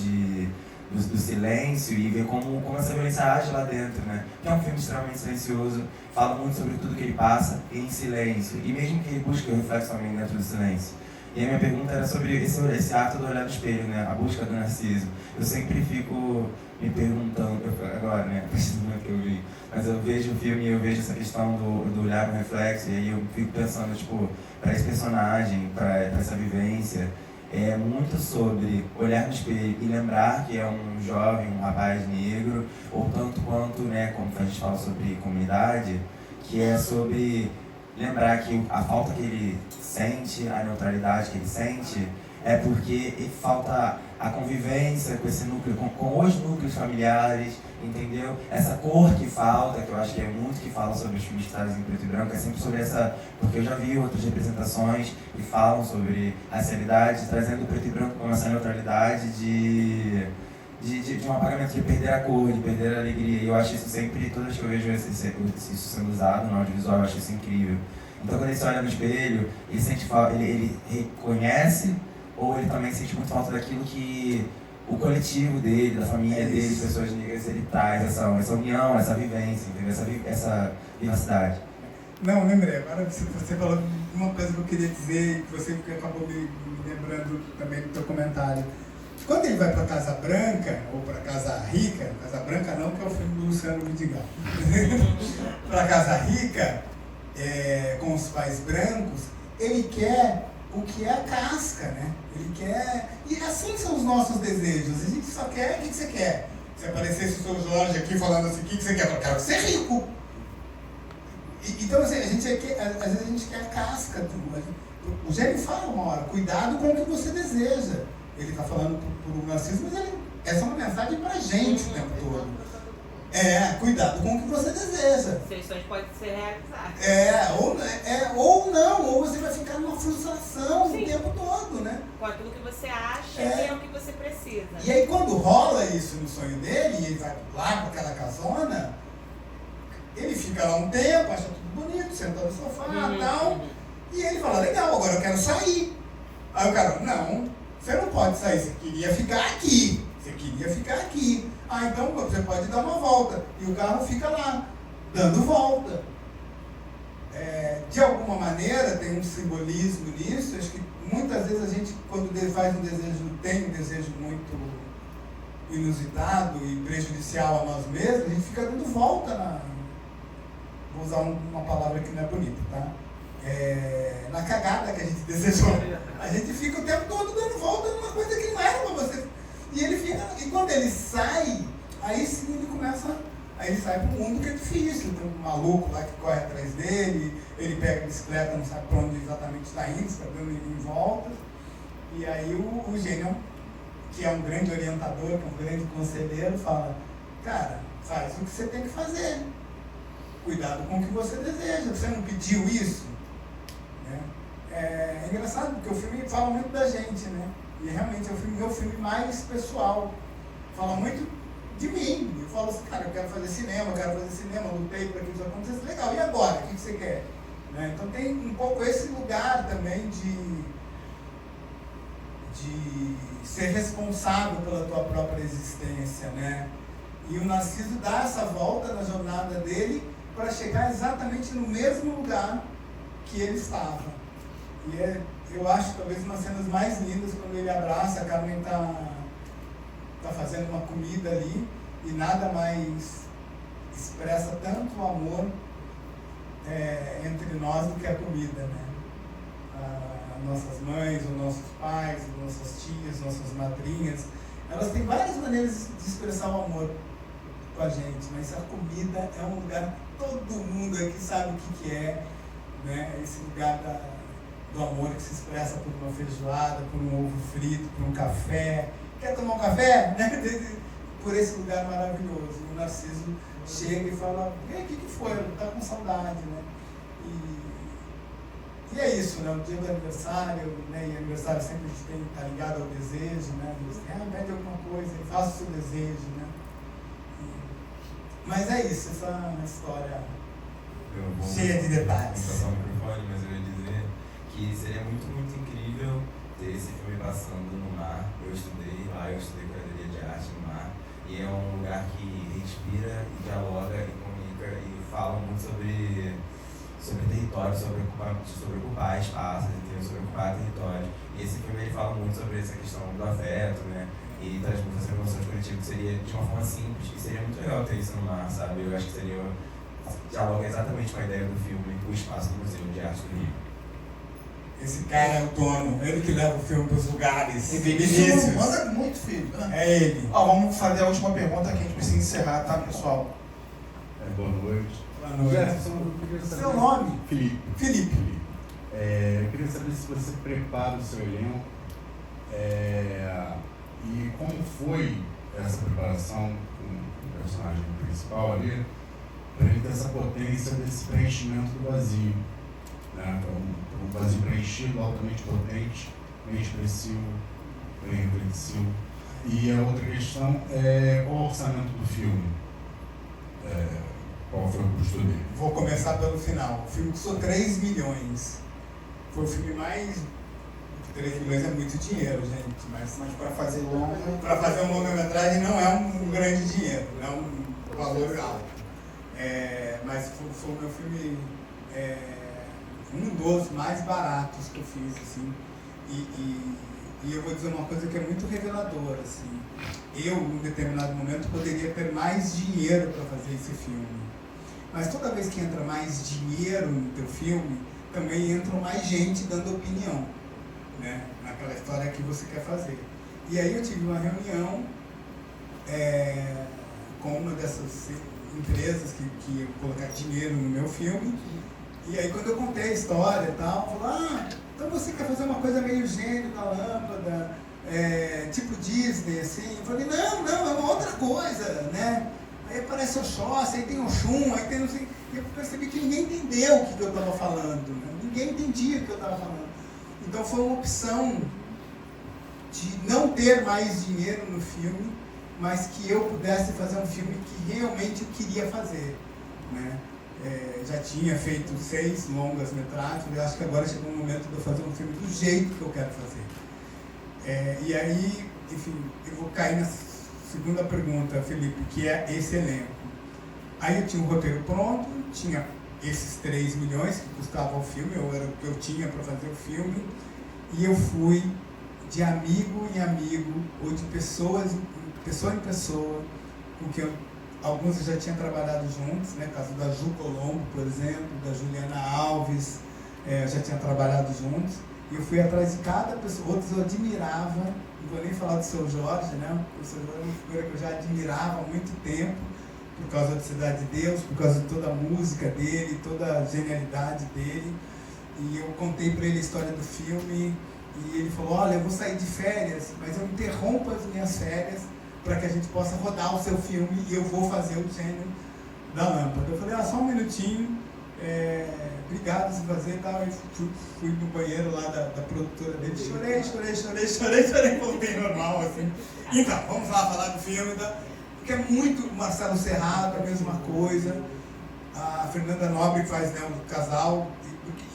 do silêncio e ver como essa violência age lá dentro, né? Que é um filme extremamente silencioso, fala muito sobre tudo que ele passa em silêncio. E mesmo que ele busque o reflexo também dentro do silêncio. E a minha pergunta era sobre esse ato do olhar no espelho, né? A busca do Narciso. Eu sempre fico me perguntando, agora, né? A partir do momento que eu vi, mas eu vejo o filme e eu vejo essa questão do olhar no reflexo, e aí eu fico pensando, tipo, para esse personagem, para essa vivência, é muito sobre olhar no espelho e lembrar que é um jovem, um rapaz negro, ou tanto quanto, né, como a gente fala sobre comunidade, que é sobre lembrar que a falta que ele sente, a neutralidade que ele sente, é porque falta a convivência com esse núcleo, com os núcleos familiares, entendeu? Essa cor que falta, que eu acho que é muito que fala sobre os filmes que trazem em preto e branco, é sempre sobre essa... Porque eu já vi outras representações que falam sobre racialidade, trazendo o preto e branco com essa neutralidade de um apagamento, de perder a cor, de perder a alegria. E eu acho isso sempre, todas as que eu vejo isso sendo usado no audiovisual, eu acho isso incrível. Então quando ele se olha no espelho, ele sente falta, ele reconhece, ou ele também sente muito falta daquilo que o coletivo dele, da família dele, de pessoas negras, ele traz, essa união, essa vivência, entendeu? Essa vivacidade. Não, lembrei, agora você falou uma coisa que eu queria dizer, que você acabou me lembrando também do teu comentário. Quando ele vai para Casa Branca, ou para Casa Rica, Casa Branca não, que é o filme do Luciano Vidigal, para Casa Rica, com os pais brancos, ele quer o que é a casca, né? Ele quer... E assim são os nossos desejos. A gente só quer... O que você quer? Se aparecesse o seu Jorge aqui falando assim, o que você quer? Eu quero ser rico. Então, assim, às vezes a gente quer a casca. O Gênio fala uma hora, cuidado com o que você deseja. Ele está falando por um Narciso, mas essa é uma mensagem pra gente o tempo todo. Cuidado com o que você deseja. Seus sonhos podem ser realizados. Ou não, ou você vai ficar numa frustração Sim. o tempo todo, né? Com aquilo que você acha que é o que você precisa. E aí quando rola isso no sonho dele, e ele vai lá com aquela casona, ele fica lá um tempo, acha tudo bonito, senta no sofá e tal, e ele fala, legal, agora eu quero sair. Aí o cara, não, você não pode sair, você queria ficar aqui. Ah, então você pode dar uma volta. E o carro fica lá, dando volta. De alguma maneira, tem um simbolismo nisso. Acho que muitas vezes a gente, quando faz tem um desejo muito inusitado e prejudicial a nós mesmos, a gente fica dando volta vou usar uma palavra que não é bonita, tá? Na cagada que a gente desejou. A gente fica o tempo todo dando volta numa coisa que não era pra você. E quando ele sai, aí sim ele começa. Aí ele sai pro mundo que é difícil. Tem um maluco lá que corre atrás dele, ele pega a bicicleta, não sabe pra onde exatamente está indo, está dando ele em voltas. E aí o Gênio, que é um grande orientador, que é um grande conselheiro, fala, cara, faz o que você tem que fazer. Cuidado com o que você deseja. Você não pediu isso? Né? É engraçado, porque o filme fala muito da gente, né? E realmente é o meu filme mais pessoal. Fala muito de mim. Eu falo assim, cara, eu quero fazer cinema, lutei para que isso acontecesse. Legal, e agora? O que você quer? Né? Então tem um pouco esse lugar também de ser responsável pela tua própria existência, né? E o Narciso dá essa volta na jornada dele para chegar exatamente no mesmo lugar que ele estava. E eu acho talvez uma das cenas mais lindas quando ele abraça, a Carmen tá fazendo uma comida ali e nada mais expressa tanto o amor entre nós do que a comida, né? Nossas mães, os nossos pais, nossas tias, nossas madrinhas, elas têm várias maneiras de expressar o amor com a gente, mas a comida é um lugar que todo mundo aqui sabe o que é, né? Esse lugar do amor que se expressa por uma feijoada, por um ovo frito, por um café. Quer tomar um café? Né? Por esse lugar maravilhoso. O Narciso chega e fala, e aí, o que foi? Tá com saudade, né? E é isso, né? O dia do aniversário, né? E aniversário sempre a gente tem que estar ligado ao desejo, né? Pede alguma coisa, faça o seu desejo, né? Mas é isso, essa é uma história cheia de detalhes. Não passar o microfone, mas eu ia dizer que seria muito, muito incrível ter esse filme passando no mar. Eu estudei lá, eu estudei curadoria de arte no mar. E é um lugar que respira e dialoga e comunica e fala muito sobre território, sobre ocupar espaços, sobre ocupar território. E esse filme ele fala muito sobre essa questão do afeto, né? E traz muitas emoções coletivas, que seria de uma forma simples, e seria muito legal ter isso no mar, sabe? Eu acho que seria, dialoga exatamente com a ideia do filme, o espaço do Museu de Arte do Rio. Esse cara é o dono, ele que leva o filme para os lugares. Vinícius manda muito, filho. É ele. Vamos fazer a última pergunta que a gente precisa encerrar, tá, pessoal? Boa noite. Boa noite. Seu nome? Felipe. Eu queria saber se você prepara o seu elenco e como foi essa preparação com o personagem principal ali, para ele ter essa potência desse preenchimento do vazio. Né? Então, um vazio preenchido, altamente potente, bem expressivo, bem reflexivo. E a outra questão é qual o orçamento do filme? Qual foi o custo dele? Vou começar pelo final. O filme custou 3 milhões. Foi o filme mais... 3 milhões é muito dinheiro, gente. Mas para fazer uma longa-metragem não é um grande dinheiro, não é um valor alto. Mas foi o meu filme... um dos mais baratos que eu fiz, assim, e eu vou dizer uma coisa que é muito reveladora, assim. Eu, em um determinado momento, poderia ter mais dinheiro para fazer esse filme, mas toda vez que entra mais dinheiro no teu filme, também entra mais gente dando opinião, né, naquela história que você quer fazer. E aí eu tive uma reunião com uma dessas empresas que ia colocar dinheiro no meu filme. E aí quando eu contei a história e tal, falou, então você quer fazer uma coisa meio gênio da lâmpada, tipo Disney, assim? Eu falei, não, é uma outra coisa, né? Aí aparece o Oxóssi, aí tem o Xum, aí tem não sei... E eu percebi que ninguém entendeu o que eu estava falando, né? Ninguém entendia o que eu estava falando. Então foi uma opção de não ter mais dinheiro no filme, mas que eu pudesse fazer um filme que realmente eu queria fazer, né? Já tinha feito 6 longas metragens, eu acho que agora chegou o momento de eu fazer um filme do jeito que eu quero fazer. E aí, enfim, eu vou cair na segunda pergunta, Felipe, que é esse elenco. Aí eu tinha o roteiro pronto, tinha esses 3 milhões que custava o filme, era o que eu tinha para fazer o filme, e eu fui de amigo em amigo, ou de pessoa em pessoa, com quem alguns eu já tinha trabalhado juntos, né? Caso da Ju Colombo, por exemplo, da Juliana Alves, eu já tinha trabalhado juntos. E eu fui atrás de cada pessoa, outros eu admirava, não vou nem falar do seu Jorge, né? O seu Jorge é uma figura que eu já admirava há muito tempo, por causa da Cidade de Deus, por causa de toda a música dele, toda a genialidade dele. E eu contei para ele a história do filme, e ele falou, olha, eu vou sair de férias, mas eu interrompo as minhas férias para que a gente possa rodar o seu filme e eu vou fazer o gênio da lâmpada. Eu falei, só um minutinho, obrigado por fazer e tal. Eu fui no banheiro lá da produtora dele, chorei, voltei normal, assim. Então, vamos lá falar do filme, porque é muito Marcelo Serrado, a mesma coisa, a Fernanda Nobre que faz, né, o casal,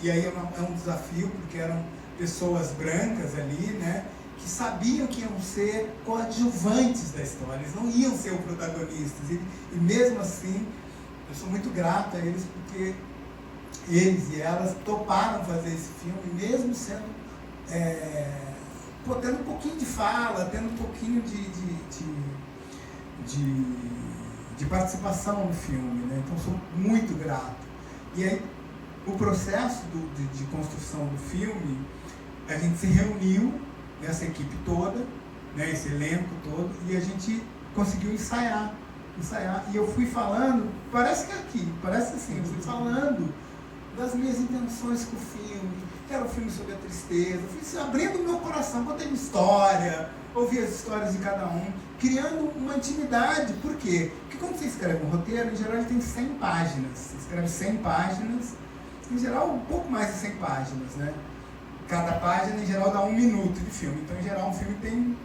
e aí é um desafio, porque eram pessoas brancas ali, né, que sabiam que iam ser coadjuvantes da história, eles não iam ser os protagonistas, e mesmo assim eu sou muito grato a eles porque eles e elas toparam fazer esse filme, mesmo sendo tendo um pouquinho de fala, tendo um pouquinho de participação no filme, né? Então sou muito grato. E aí o processo de construção do filme, a gente se reuniu, essa equipe toda, né, esse elenco todo, e a gente conseguiu ensaiar, e eu fui falando, parece que é aqui, parece assim, eu fui falando das minhas intenções com o filme, que era um filme sobre a tristeza, fui abrindo o meu coração, contei minha história, ouvi as histórias de cada um, criando uma intimidade. Por quê? Porque quando você escreve um roteiro, em geral ele tem 100 páginas, você escreve 100 páginas, em geral um pouco mais de 100 páginas, né? Cada página, em geral, dá 1 minuto de filme. Então, em geral, um filme tem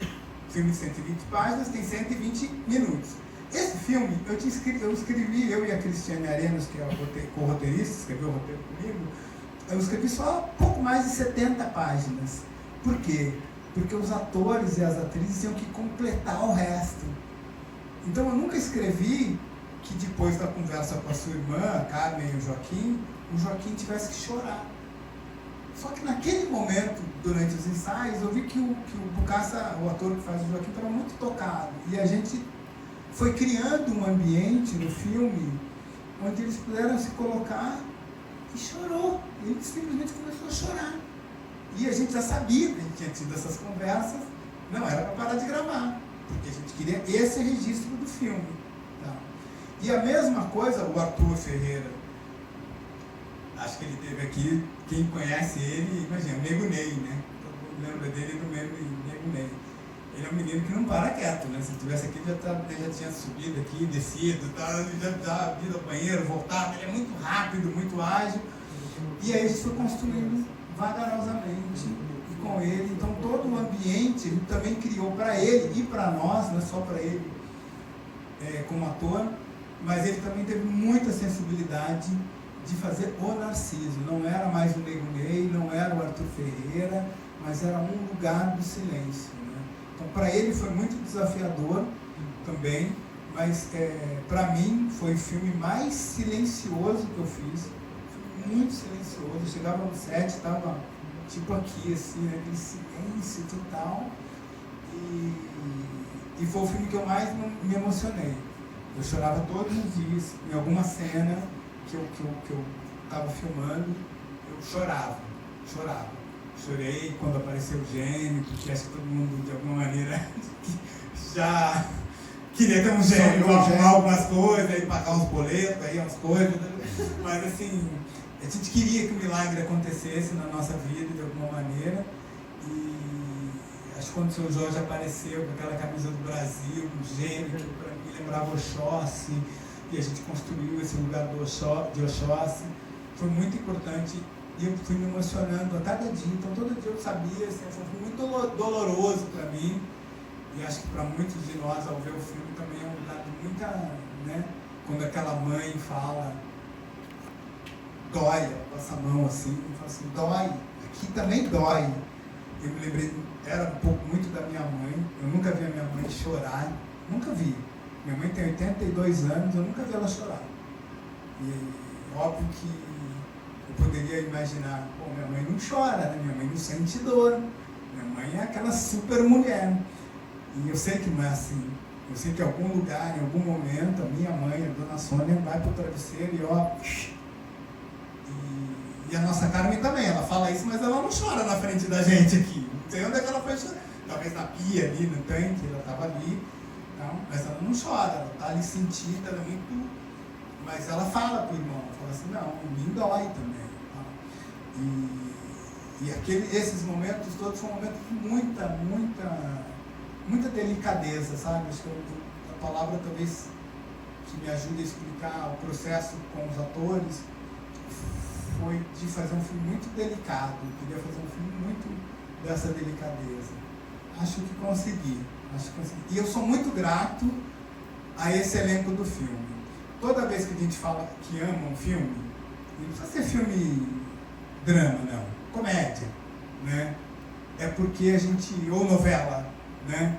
filme de 120 páginas, tem 120 minutos. Esse filme, eu escrevi, eu e a Cristiane Arenas, que é a co-roteirista, escreveu o roteiro comigo, eu escrevi só pouco mais de 70 páginas. Por quê? Porque os atores e as atrizes tinham que completar o resto. Então, eu nunca escrevi que depois da conversa com a sua irmã, a Carmen e o Joaquim tivesse que chorar. Só que naquele momento, durante os ensaios, eu vi que o Bucaça, o ator que faz o Joaquim, estava muito tocado. E a gente foi criando um ambiente no filme onde eles puderam se colocar e chorou. Ele simplesmente começou a chorar. E a gente já sabia que a gente tinha tido essas conversas, não era para parar de gravar, porque a gente queria esse registro do filme. Tá? E a mesma coisa, o Arthur Ferreira, acho que ele teve aqui, quem conhece ele, imagina, o Nego Ney, né? Todo mundo lembra dele do Nego Ney. Ele é um menino que não para quieto, né? Se ele estivesse aqui, ele já tinha subido aqui, descido, ele já ido ao banheiro, voltado, ele é muito rápido, muito ágil. E aí a gente foi construindo vagarosamente e com ele. Então todo o ambiente ele também criou para ele e para nós, não é só para ele como ator, mas ele também teve muita sensibilidade de fazer o Narciso. Não era mais o Nego Ney, não era o Arthur Ferreira, mas era um lugar do silêncio. Né? Então para ele foi muito desafiador também, mas para mim foi o filme mais silencioso que eu fiz. Muito silencioso, eu chegava no set, estava tipo aqui, assim, aquele silêncio total, e foi o filme que eu mais me emocionei. Eu chorava todos os dias, em alguma cena que eu estava filmando, eu chorava. Chorei quando apareceu o gênio, porque acho que todo mundo, de alguma maneira, já queria ter um gênio, arrumar algumas coisas, aí pagar uns boletos, aí umas coisas, mas assim, a gente queria que o milagre acontecesse na nossa vida de alguma maneira, e acho que quando o seu Jorge apareceu com aquela camisa do Brasil, um gênio que para mim lembrava Oxóssi, e a gente construiu esse lugar de Oxóssi, foi muito importante, e eu fui me emocionando a cada dia. Então todo dia eu sabia, assim, foi muito doloroso para mim, e acho que para muitos de nós, ao ver o filme, também é um lugar de muita, né, quando aquela mãe fala, dói, ela passa a mão assim, e fala assim, dói, aqui também dói. Eu me lembrei, era um pouco muito da minha mãe, eu nunca vi a minha mãe chorar, nunca vi. Minha mãe tem 82 anos, eu nunca vi ela chorar. E óbvio que eu poderia imaginar, pô, minha mãe não chora, né? Minha mãe não sente dor, minha mãe é aquela super mulher. E eu sei que não é assim. Eu sei que em algum lugar, em algum momento, a minha mãe, a dona Sônia, vai pro travesseiro e ó... E a nossa Carmen também, ela fala isso, mas ela não chora na frente da gente aqui. Não sei onde é que ela foi chorar. Talvez na pia ali, no tanque, ela estava ali. Não, mas ela não chora, ela está ali sentida, ela é muito... Mas ela fala pro irmão, fala assim, não, o mim dói também. E esses momentos todos são momentos de muita delicadeza, sabe? Acho que a palavra talvez que me ajude a explicar o processo com os atores foi de fazer um filme muito delicado. Eu queria fazer um filme muito dessa delicadeza. Acho que consegui. E eu sou muito grato a esse elenco do filme. Toda vez que a gente fala que ama um filme, não precisa ser filme drama, não. Comédia, né? É porque a gente... Ou novela, né?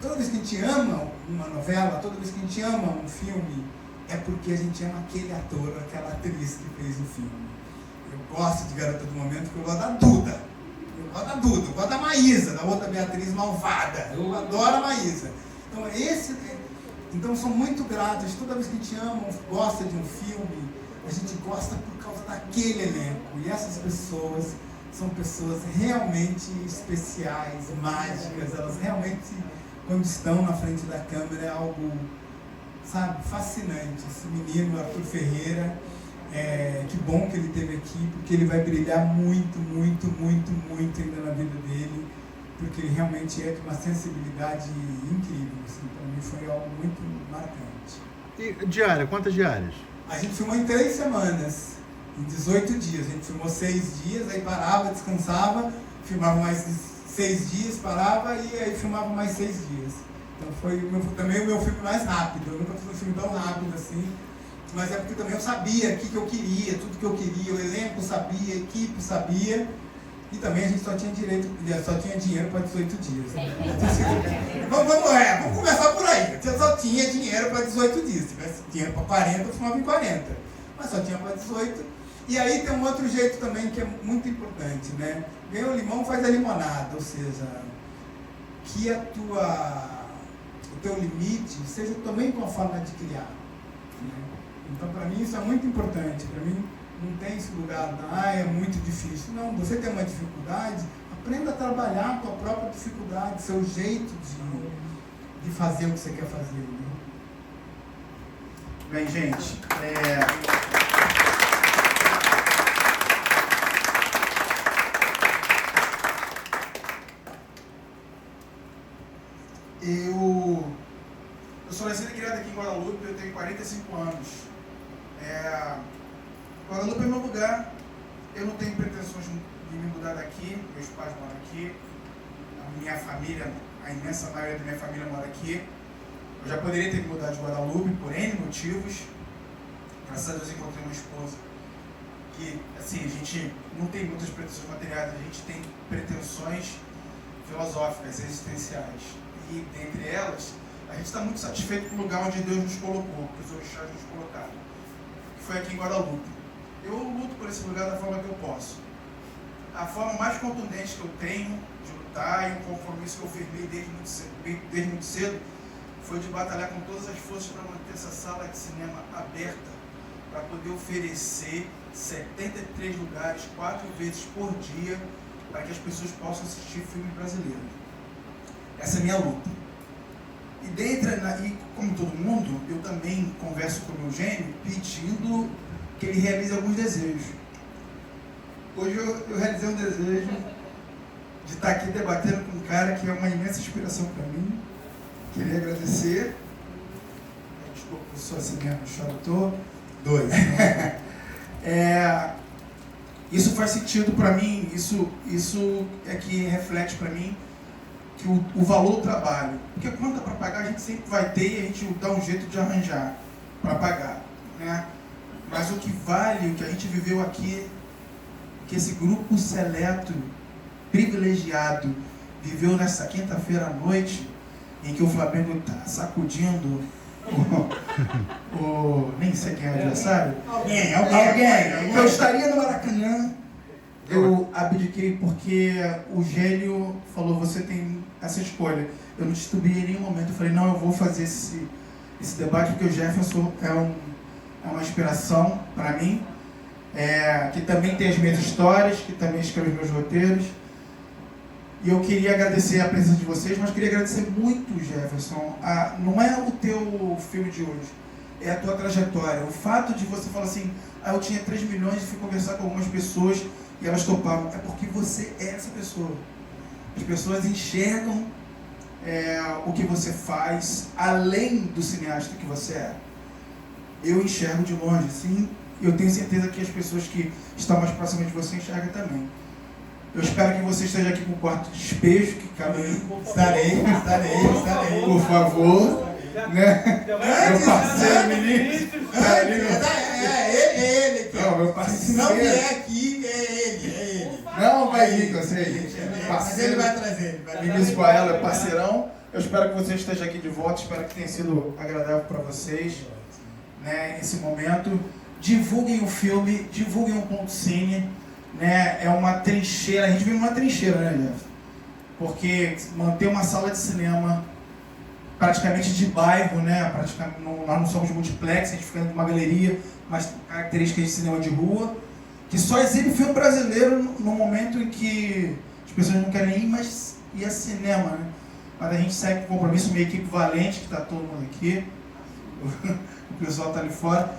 Toda vez que a gente ama uma novela, toda vez que a gente ama um filme, é porque a gente ama aquele ator, aquela atriz que fez o filme. Eu gosto de Garota do Momento porque eu gosto da Duda. Eu gosto da Maísa, da outra Beatriz malvada. Eu adoro a Maísa. Então sou muito grato. Toda vez que a gente ama, gosta de um filme, a gente gosta por causa daquele elenco. E essas pessoas são pessoas realmente especiais, mágicas. Elas realmente, quando estão na frente da câmera, é algo, sabe, fascinante. Esse menino, Arthur Ferreira, que bom que ele esteve aqui, porque ele vai brilhar muito, muito, muito, muito ainda na vida dele, porque ele realmente é de uma sensibilidade incrível. Assim, para mim foi algo muito marcante. E diária, quantas diárias? A gente filmou em 3 semanas, em 18 dias. A gente filmou 6 dias, aí parava, descansava, filmava mais 6 dias, parava e aí filmava mais 6 dias. Então foi também o meu filme mais rápido. Eu nunca fiz um filme tão rápido assim. Mas é porque também eu sabia o que eu queria, tudo que eu queria, o elenco sabia, a equipe sabia, e também a gente só tinha dinheiro para 18 dias. Vamos começar por aí. Eu só tinha dinheiro para 18 dias. Se tivesse dinheiro para 40, eu filmava em 40. Mas só tinha para 18. E aí tem um outro jeito também que é muito importante, né? Ganhou limão, faz a limonada, ou seja, que o teu limite seja também tua forma de criar. Né? Então, para mim, isso é muito importante. Para mim, não tem esse lugar, é muito difícil. Não, você tem uma dificuldade, aprenda a trabalhar a tua própria dificuldade, seu jeito de fazer o que você quer fazer. Né? Bem, gente, eu sou nascido e criado aqui em Guadalupe, eu tenho 45 anos. Guadalupe é meu lugar, eu não tenho pretensões de me mudar daqui, meus pais moram aqui, a minha família, a imensa maioria da minha família mora aqui. Eu já poderia ter me mudado de Guadalupe por N motivos. Graças a Deus encontrei uma esposa que, assim, a gente não tem muitas pretensões materiais, a gente tem pretensões filosóficas, existenciais. E, dentre elas, a gente está muito satisfeito com o lugar onde Deus nos colocou, que os orixás nos colocaram, que foi aqui em Guadalupe. Eu luto por esse lugar da forma que eu posso. A forma mais contundente que eu tenho de lutar e um compromisso que eu firmei desde muito cedo foi de batalhar com todas as forças para manter essa sala de cinema aberta, para poder oferecer 73 lugares, 4 vezes por dia, para que as pessoas possam assistir filme brasileiro. Essa é a minha luta. E como todo mundo, eu também converso com o meu gênio pedindo que ele realize alguns desejos. Hoje eu realizei um desejo de estar aqui debatendo com um cara que é uma imensa inspiração para mim. Queria agradecer. Desculpa, eu sou assim mesmo, choro, 2. Isso faz sentido para mim, isso é que reflete para mim que o valor do trabalho. Porque conta para pagar a gente sempre vai ter e a gente dá um jeito de arranjar para pagar, né? Mas o que vale, o que a gente viveu aqui, que esse grupo seleto, privilegiado, viveu nessa quinta-feira à noite, em que o Flamengo está sacudindo nem sei quem é o adversário. Alguém. Eu estaria no Maracanã. Eu abdiquei porque o Gênio falou, você tem essa escolha. Eu não titubeei em nenhum momento. Eu falei, não, eu vou fazer esse debate porque o Jefferson é uma inspiração para mim, que também tem as minhas histórias, que também escreve os meus roteiros. E eu queria agradecer a presença de vocês, mas queria agradecer muito, Jefferson. Não é o teu filme de hoje, é a tua trajetória. O fato de você falar assim, eu tinha 3 milhões e fui conversar com algumas pessoas e elas topavam, é porque você é essa pessoa. As pessoas enxergam o que você faz, além do cineasta que você é. Eu enxergo de longe, sim, e eu tenho certeza que as pessoas que estão mais próximas de você enxergam também. Eu espero que você esteja aqui com o quarto de despejo, que cabe. Estarei. Por favor. Né? Meu parceiro, menino. Ele. Não, meu parceiro. Se não vier aqui, é ele. Não, vai vir, eu sei. Mas ele vai trazer. Vinícius Coelho é parceirão. Eu espero que você esteja aqui de volta. Espero que tenha sido agradável para vocês. né, esse momento. Divulguem o filme, divulguem o Ponto Cine, né? É uma trincheira, a gente vive numa trincheira, né, Jeff? Porque manter uma sala de cinema praticamente de bairro, né? Nós não somos multiplex, a gente fica numa galeria, mas características de cinema de rua, que só exibe filme brasileiro no momento em que as pessoas não querem ir, mas ir a cinema, né? Mas a gente segue com compromisso, uma equipe valente, que está todo mundo aqui, o pessoal está ali fora.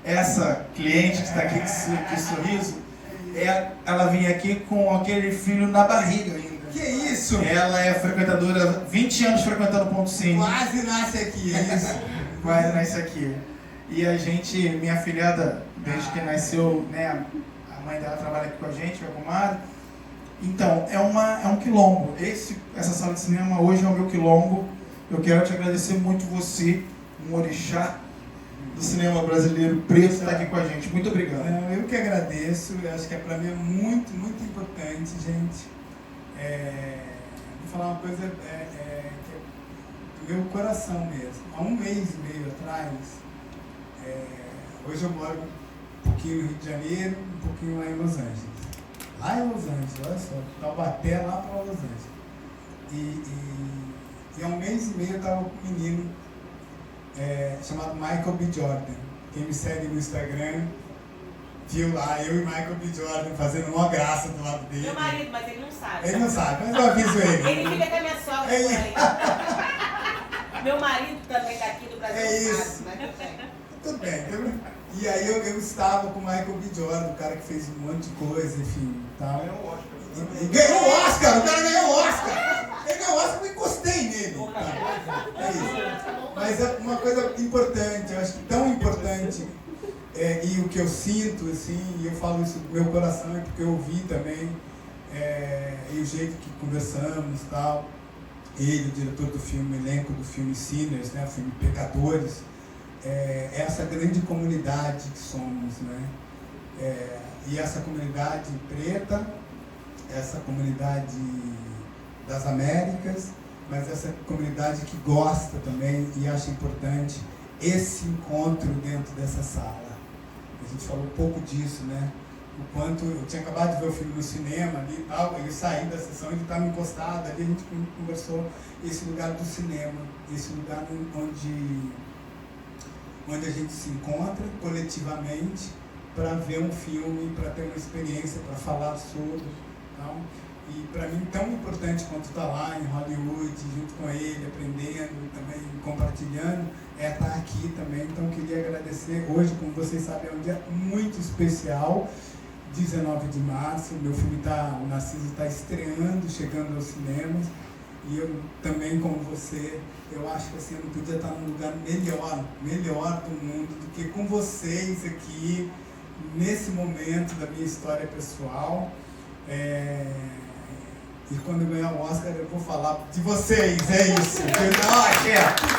Essa cliente que está aqui, que sorriso, ela vinha aqui com aquele filho na barriga ainda. Que isso? Ela é frequentadora, 20 anos frequentando o Ponto Cine. Quase nasce aqui, é isso? Quase nasce aqui. E a gente, minha afilhada, desde que nasceu, né, a mãe dela trabalha aqui com a gente, minha comadre. Então, é um quilombo. Essa sala de cinema hoje é o meu quilombo. Eu quero te agradecer muito você, um orixá do cinema brasileiro preto, estar aqui com a gente. Muito obrigado. Eu que agradeço. Eu acho que para mim é muito, muito importante, gente. Vou falar uma coisa que é do meu coração mesmo. Há 1 mês e meio atrás, hoje eu moro um pouquinho no Rio de Janeiro, um pouquinho lá em Los Angeles. Lá em Los Angeles, olha só, Taubaté lá para Los Angeles. E há 1 mês e meio eu estava com um menino chamado Michael B. Jordan. Quem me segue no Instagram viu lá eu e Michael B. Jordan fazendo uma graça do lado dele. Meu marido, mas ele não sabe. Ele não sabe, mas eu aviso ele. Ele fica com a minha sogra. Meu marido também daqui do Brasil. É isso. Sabe, mas tudo bem. E aí eu estava com o Michael B. Jordan, o cara que fez um monte de coisa, enfim. Tal. Ganhou o Oscar. Ganhou o Oscar! O cara ganhou o Oscar! Ele ganhou o Oscar, eu encostei nele. Tá? É isso. Mas é uma coisa importante, eu acho que tão importante, e o que eu sinto, assim, e eu falo isso do meu coração, é porque eu ouvi também, e o jeito que conversamos e tal, ele, o diretor do filme, o elenco do filme Sinners, né, o filme Pecadores, essa grande comunidade que somos, né? E essa comunidade preta, essa comunidade das Américas, mas essa comunidade que gosta também e acha importante esse encontro dentro dessa sala. A gente falou um pouco disso, né? O quanto eu tinha acabado de ver o filme no cinema ali e tal, ele saiu da sessão, ele estava encostado ali, a gente conversou esse lugar do cinema, esse lugar onde a gente se encontra coletivamente para ver um filme, para ter uma experiência, para falar sobre. Então, e para mim, tão importante quanto estar lá em Hollywood, junto com ele, aprendendo e também compartilhando, estar aqui também. Então, queria agradecer. Hoje, como vocês sabem, é um dia muito especial, 19 de março. O meu filme o Narciso está estreando, chegando aos cinemas. E eu também, como você, eu acho que assim, eu não podia estar num lugar melhor do mundo do que com vocês aqui, nesse momento da minha história pessoal. E quando eu ganhar o Oscar, eu vou falar de vocês, é isso.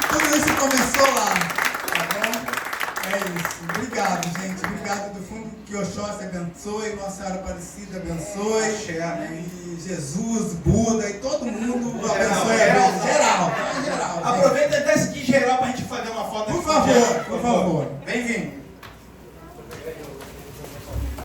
Tudo isso começou lá, tá bom? É isso. Obrigado, gente. Obrigado do fundo. Que Oxóssi abençoe, Nossa Senhora Aparecida abençoe. E Jesus, Buda e todo mundo abençoe.